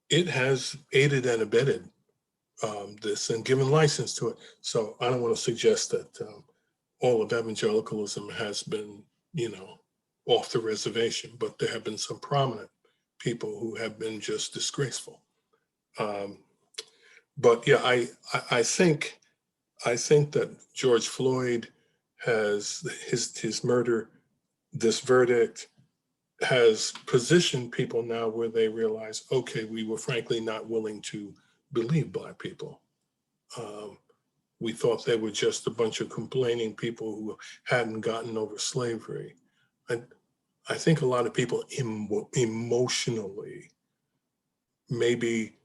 it has aided and abetted this and given license to it. So I don't want to suggest that all of evangelicalism has been, off the reservation, but there have been some prominent people who have been just disgraceful. But yeah, I think that George Floyd has his murder, this verdict has positioned people now where they realize, okay, we were frankly not willing to believe Black people. We thought they were just a bunch of complaining people who hadn't gotten over slavery. I think a lot of people emotionally may be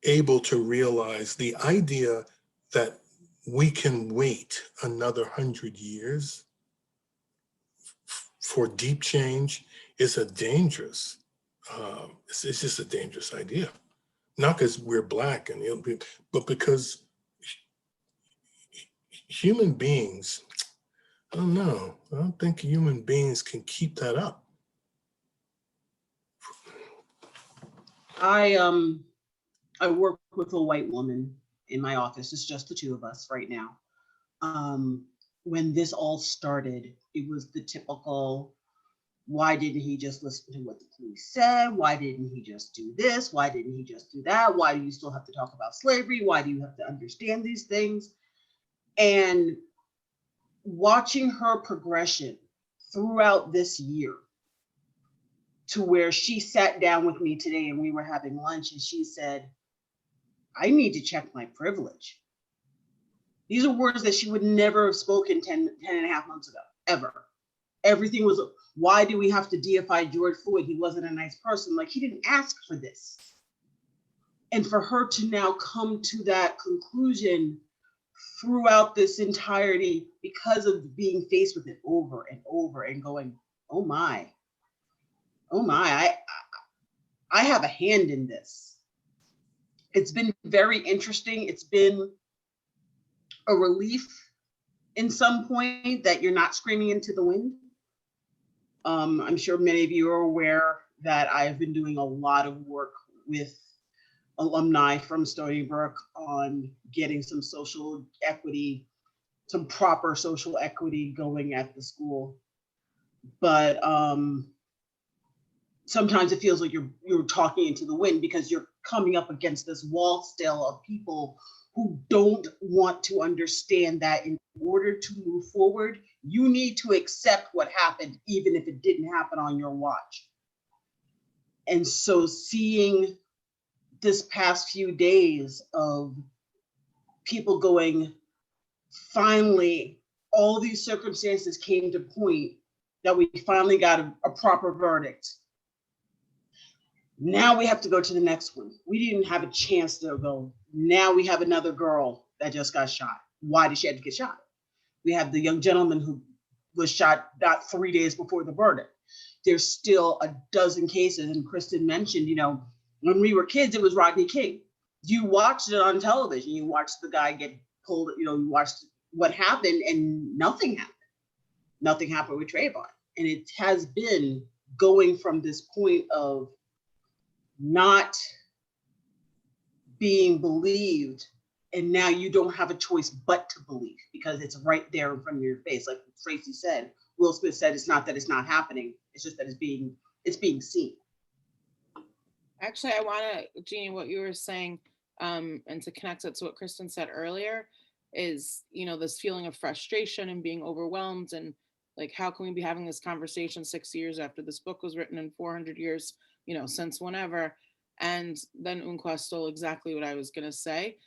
able to realize the idea that we can wait another 100 years for deep change is a dangerous, it's just a dangerous idea. Not because we're Black, but because human beings, I don't know. I don't think human beings can keep that up. I work with a white woman in my office. It's just the two of us right now. When this all started, it was the typical, Why didn't he just listen to what the police said? Why didn't he just do this? Why didn't he just do that? Why do you still have to talk about slavery? Why do you have to understand these things? And watching her progression throughout this year to where she sat down with me today and we were having lunch and she said, I need to check my privilege. These are words that she would never have spoken 10 and a half months ago, ever. Everything was, why do we have to deify George Floyd? He wasn't a nice person. Like, he didn't ask for this. And for her to now come to that conclusion throughout this entirety because of being faced with it over and over and going, oh my, I have a hand in this. It's been very interesting. It's been a relief in some point that you're not screaming into the wind. I'm sure many of you are aware that I've been doing a lot of work with alumni from Stony Brook on getting some social equity, some proper social equity going at the school. But sometimes it feels like you're talking into the wind because you're coming up against this wall still of people who don't want to understand that in order to move forward, you need to accept what happened, even if it didn't happen on your watch. And so seeing this past few days of people going, finally, all these circumstances came to point that we finally got a proper verdict. Now we have to go to the next one. We didn't have a chance to go. Now we have another girl that just got shot. Why did she have to get shot? We have the young gentleman who was shot not 3 days before the verdict. There's still a dozen cases. And Kristen mentioned, when we were kids, it was Rodney King. You watched it on television. You watched the guy get pulled, you watched what happened and nothing happened. Nothing happened with Trayvon. And it has been going from this point of not being believed, and now you don't have a choice but to believe because it's right there in front of your face. Like Tracy said, Will Smith said, it's not that it's not happening, it's just that it's being seen. Actually, I want to, Jeannie, what you were saying, and to connect it to what Kristen said earlier, is, this feeling of frustration and being overwhelmed and like, how can we be having this conversation 6 years after this book was written and 400 years, since whenever? And then Unqua stole exactly what I was going to say,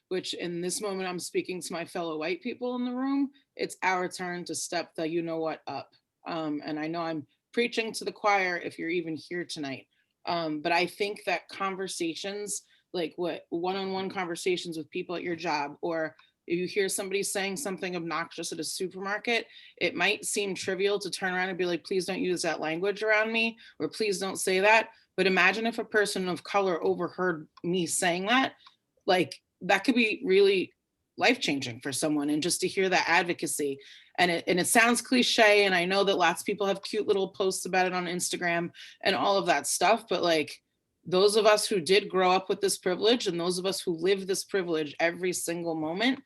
which in this moment, I'm speaking to my fellow white people in the room. It's our turn to step the you-know-what up. And I know I'm preaching to the choir if you're even here tonight. But I think that conversations, like what one-on-one conversations with people at your job, or if you hear somebody saying something obnoxious at a supermarket, it might seem trivial to turn around and be like, please don't use that language around me, or please don't say that. But imagine if a person of color overheard me saying that, like that could be really life-changing for someone. And just to hear that advocacy, and it sounds cliche, and I know that lots of people have cute little posts about it on Instagram and all of that stuff, but like those of us who did grow up with this privilege and those of us who live this privilege every single moment,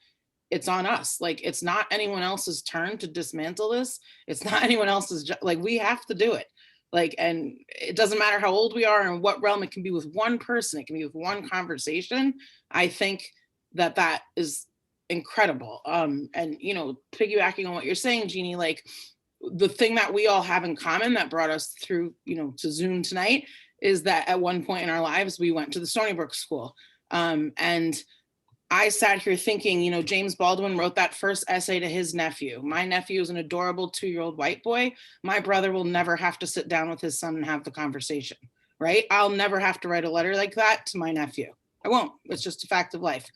it's on us. Like, it's not anyone else's turn to dismantle this. It's not anyone else's, like, we have to do it. Like, and it doesn't matter how old we are and what realm. It can be with one person, it can be with one conversation. I think that is incredible. And piggybacking on what you're saying, Jeannie, like the thing that we all have in common that brought us through, to Zoom tonight, is that at one point in our lives, we went to the Stony Brook School. And I sat here thinking, James Baldwin wrote that first essay to his nephew. My nephew is an adorable 2-year-old white boy. My brother will never have to sit down with his son and have the conversation, right? I'll never have to write a letter like that to my nephew. I won't. It's just a fact of life.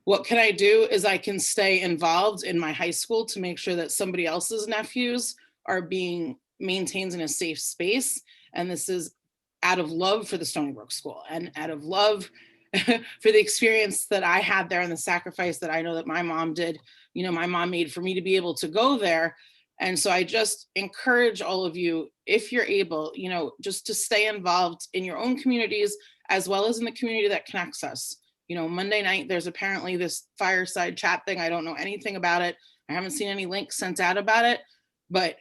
What can I do is I can stay involved in my high school to make sure that somebody else's nephews are being maintained in a safe space. And this is out of love for the Stony Brook School and out of love for the experience that I had there and the sacrifice that I know that my mom did, my mom made for me to be able to go there. And so I just encourage all of you, if you're able, just to stay involved in your own communities, as well as in the community that connects us. Monday night, there's apparently this fireside chat thing. I don't know anything about it. I haven't seen any links sent out about it, but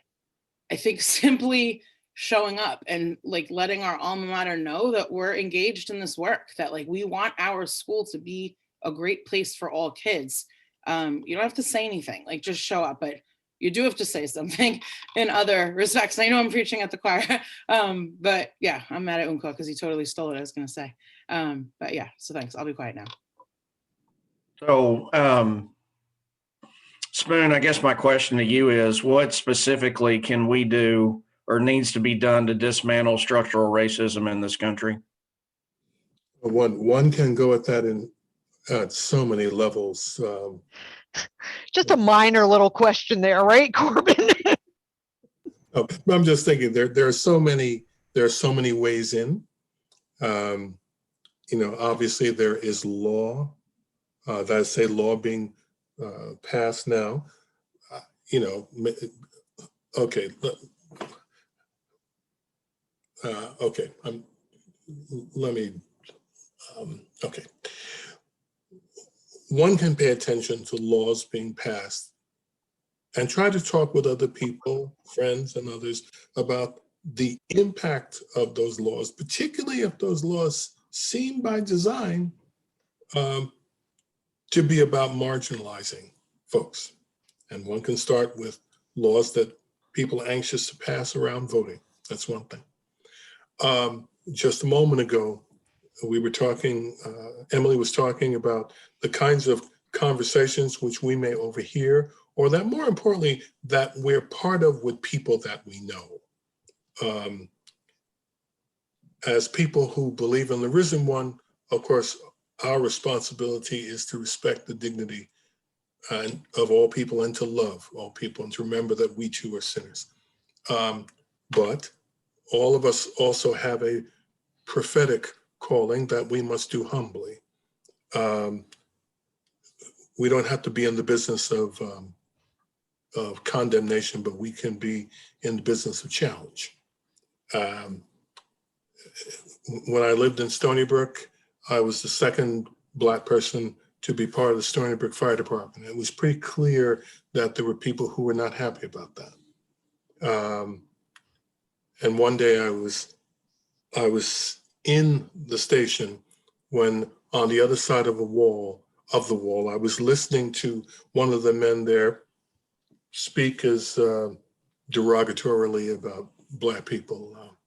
I think simply showing up and like letting our alma mater know that we're engaged in this work, that like we want our school to be a great place for all kids. You don't have to say anything, like just show up, but you do have to say something in other respects. I know I'm preaching at the choir, but yeah, I'm mad at Unko because he totally stole what I was gonna say. But yeah, so thanks, I'll be quiet now. So, Spoon, I guess my question to you is, what specifically can we do or needs to be done to dismantle structural racism in this country? One can go at that in at so many levels. Just a minor little question there, right, Corbin? I'm just thinking there are so many ways in. Obviously there is law. That is a law being passed now. Okay. Okay. Okay. One can pay attention to laws being passed and try to talk with other people, friends and others, about the impact of those laws, particularly if those laws seem by design to be about marginalizing folks. And one can start with laws that people are anxious to pass around voting. That's one thing. Just a moment ago, we were talking, Emily was talking about the kinds of conversations which we may overhear, or that more importantly, that we're part of with people that we know. As people who believe in the risen one, of course, our responsibility is to respect the dignity of all people and to love all people and to remember that we too are sinners. But all of us also have a prophetic calling that we must do humbly. We don't have to be in the business of condemnation, but we can be in the business of challenge. When I lived in Stony Brook, I was the second Black person to be part of the Stony Brook Fire Department. It was pretty clear that there were people who were not happy about that. And one day I was in the station when on the other side of the wall, I was listening to one of the men there speak as derogatorily about Black people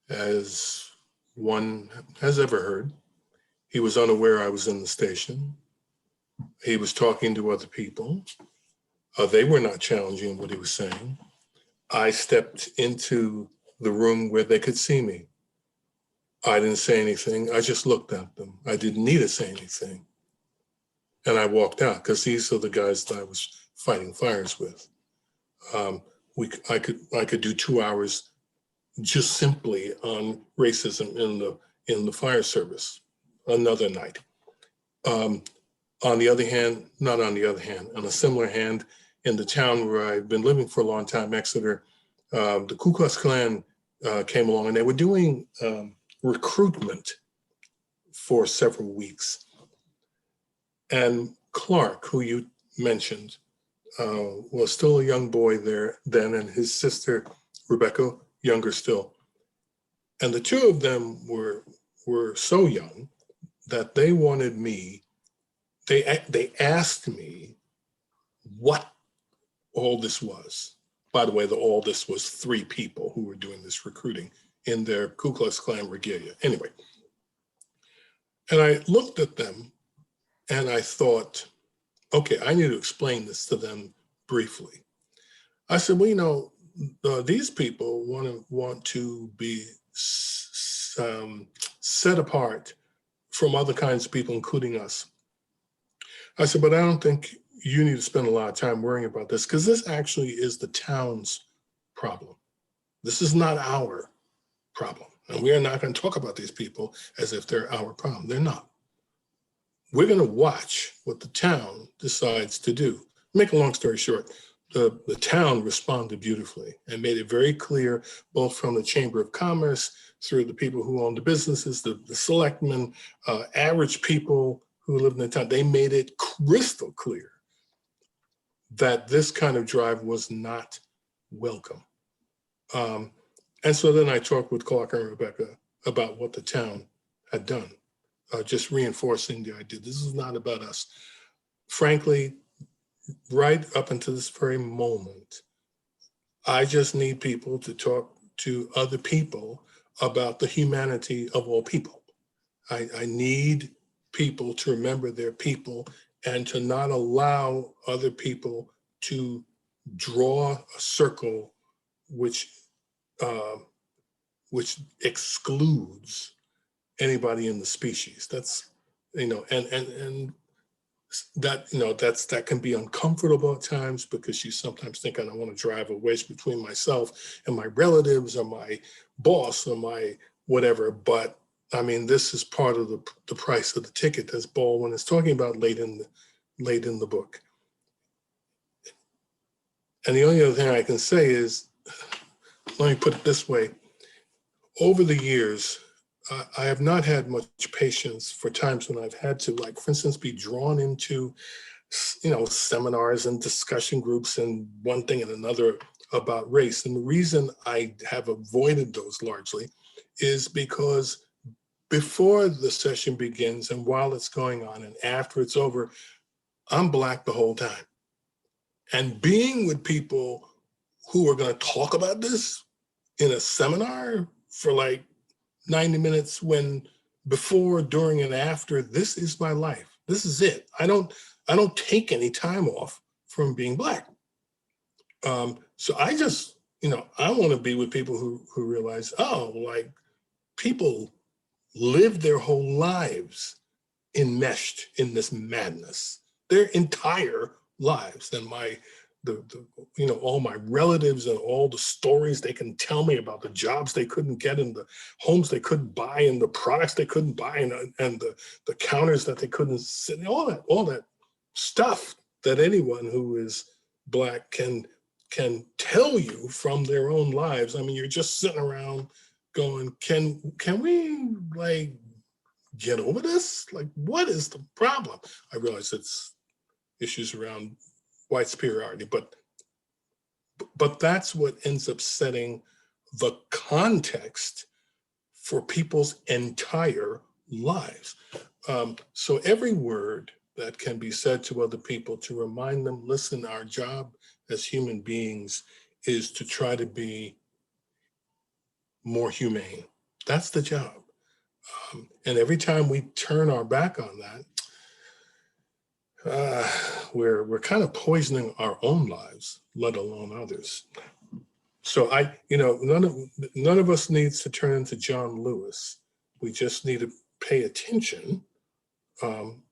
as one has ever heard. He was unaware I was in the station. He was talking to other people. They were not challenging what he was saying. I stepped into the room where they could see me. I didn't say anything. I just looked at them. I didn't need to say anything. And I walked out because these are the guys that I was fighting fires with. I could do 2 hours just simply on racism in the fire service another night. On the other hand, not on the other hand, on a similar hand, in the town where I've been living for a long time, Exeter, the Ku Klux Klan came along and they were doing recruitment for several weeks. And Clark, who you mentioned, was still a young boy there then, and his sister, Rebecca, younger still. And the two of them were so young that they wanted me, they asked me what all this was. By the way, all this was 3 people who were doing this recruiting in their Ku Klux Klan regalia. Anyway, and I looked at them and I thought, okay, I need to explain this to them briefly. I said, well, these people want to be set apart from other kinds of people, including us. I said, but I don't think you need to spend a lot of time worrying about this because this actually is the town's problem. This is not our problem. And we are not going to talk about these people as if they're our problem. They're not. We're going to watch what the town decides to do. Make a long story short, the town responded beautifully and made it very clear, both from the Chamber of Commerce, through the people who own the businesses, the selectmen, average people who live in the town, they made it crystal clear that this kind of drive was not welcome. And so then I talked with Clark and Rebecca about what the town had done, just reinforcing the idea. This is not about us. Frankly, right up until this very moment, I just need people to talk to other people about the humanity of all people. I need people to remember their people and to not allow other people to draw a circle which excludes anybody in the species. That's, and that, that can be uncomfortable at times, because you sometimes think, I don't want to drive a wedge between myself and my relatives or my boss or my whatever. But I mean, this is part of the price of the ticket, as Baldwin is talking about late in the book. And the only other thing I can say is, let me put it this way. Over the years, I have not had much patience for times when I've had to, like, for instance, be drawn into, seminars and discussion groups and one thing and another about race. And the reason I have avoided those largely is because before the session begins and while it's going on and after it's over, I'm Black the whole time. And being with people who are going to talk about this in a seminar for like 90 minutes, when before, during, and after, this is my life. This is it. I don't take any time off from being Black. So I just, I want to be with people who realize, like, people live their whole lives enmeshed in this madness, their entire lives. And all my relatives and all the stories they can tell me about the jobs they couldn't get and the homes they couldn't buy and the products they couldn't buy and the counters that they couldn't sit, all that stuff that anyone who is Black can tell you from their own lives. I mean, you're just sitting around going, can we, like, get over this? Like, what is the problem? I realize it's issues around white superiority, but that's what ends up setting the context for people's entire lives. So every word that can be said to other people to remind them, listen, our job as human beings is to try to be more humane. That's the job. And every time we turn our back on that, we're kind of poisoning our own lives, let alone others. So none of us needs to turn into John Lewis. We just need to pay attention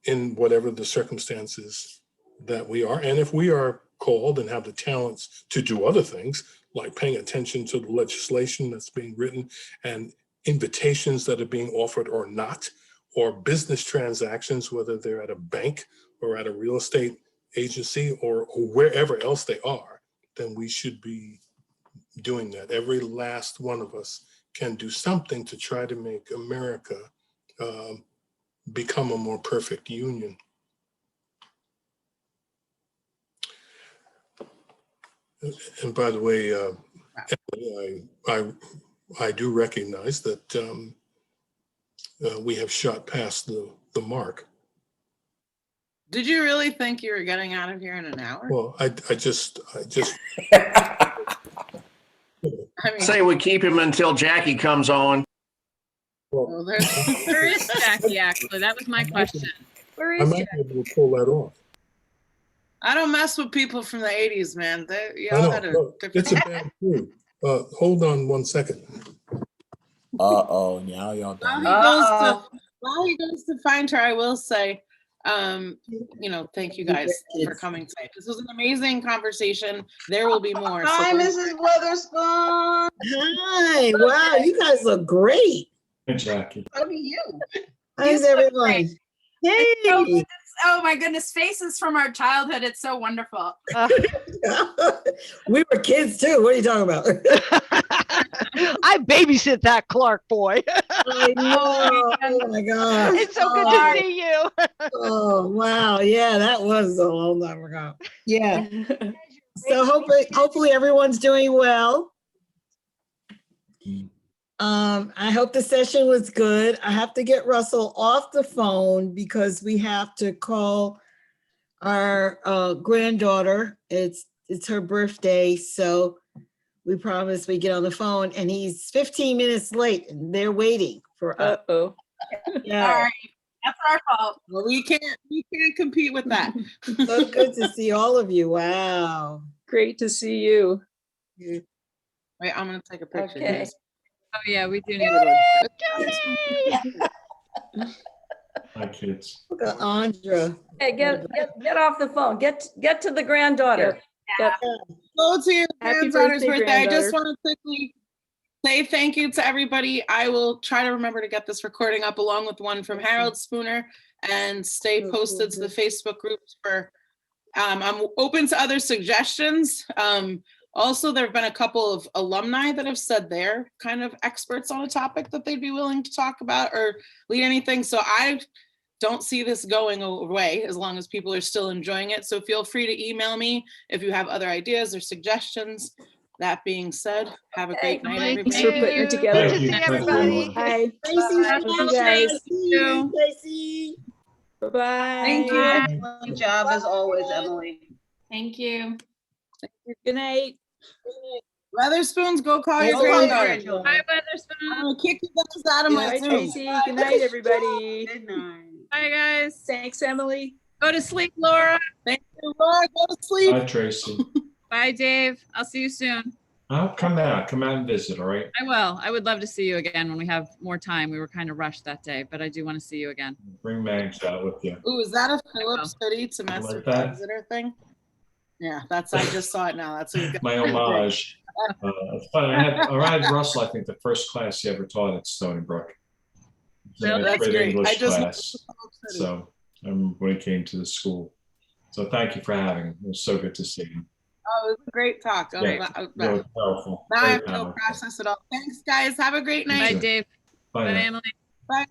in whatever the circumstances that we are. And if we are called and have the talents to do other things, like paying attention to the legislation that's being written and invitations that are being offered or not, or business transactions, whether they're at a bank or at a real estate agency or wherever else they are, then we should be doing that. Every last one of us can do something to try to make America become a more perfect union. And by the way, Emily, I do recognize that we have shot past the mark. Did you really think you were getting out of here in an hour? Well, I just. I mean, Say we keep him until Jackie comes on. well, Where is Jackie, actually? That was my question. Where I is might Jackie? be able to pull that off. I don't mess with people from the 80s, man. I Y'all know, had a look, different. it's a bad clue. Hold on 1 second. Uh-oh, now y'all done. While he goes to find her, I will say, thank you guys for coming tonight. This was an amazing conversation. There will be more. Hi, Mrs. Weatherspoon. Hi, wow, you guys look great. Hey, Jackie. How are you? How's look everyone? great. Hey. Oh my goodness, faces from our childhood. It's so wonderful. We were kids too. What are you talking about? I babysit that Clark boy. I know. Oh my God. It's so good to see you. Oh wow. Yeah, that was a long time ago. Yeah. So hopefully everyone's doing well. I hope the session was good. I have to get Russell off the phone because we have to call our granddaughter. It's her birthday, so we promised we get on the phone, and he's 15 minutes late, and they're waiting for us. Uh-oh. Yeah. Sorry, that's our fault. Well, we can't compete with that. So good to see all of you. Wow. Great to see you. Wait, I'm gonna take a picture. Okay. Oh yeah, we do need to. Hi, kids. Look at Andra. Hey, get off the phone. Get to the granddaughter. Yep. Go to your Happy granddaughter's birthday, birthday. I just granddaughter. want to quickly say thank you to everybody. I will try to remember to get this recording up along with one from Harold Spooner and stay Oh, posted to cool. the Facebook groups for, I'm open to other suggestions. Also, there have been a couple of alumni that have said they're kind of experts on a topic that they'd be willing to talk about or lead anything. So I don't see this going away as long as people are still enjoying it. So feel free to email me if you have other ideas or suggestions. That being said, have a great night, Thanks everybody. for putting it together. Thank you. see Thank you, everybody. Laura. Bye. Tracy, Bye. Tracy. Bye. Thank you. Excellent job as always, Emily. Thank you. Good night. Weatherspoons, go call your Go call your granddaughter. granddaughter. Bye, I'm Weatherspoon. gonna kick you guys out of my Bye, Zoom. Tracy. Good night, everybody. Good night. Bye, guys. Thanks, Emily. Go to sleep, Laura. Thank you, Laura. Go to sleep. Hi, Tracy. Bye, Dave. I'll see you soon. I'll come out and visit, all right? I will. I would love to see you again when we have more time. We were kind of rushed that day, but I do want to see you again. Bring Mags out with you. Ooh, is that a Phillips hoodie to mess Like with that? the exeter thing? Yeah, I just saw it now. That's what you got. My homage. It's funny. I had Russell, I think, the first class he ever taught at Stony Brook. It was Really? an That's eighth grade great. English I just class. So when he came to the school. So thank you for having him. It was so good to see him. Oh, it was a great talk. Oh, Yeah, really powerful. now I Very have to go powerful. process it all. Thanks, guys. Have a great night. Bye, Dave. Bye Bye, now. Emily. Bye.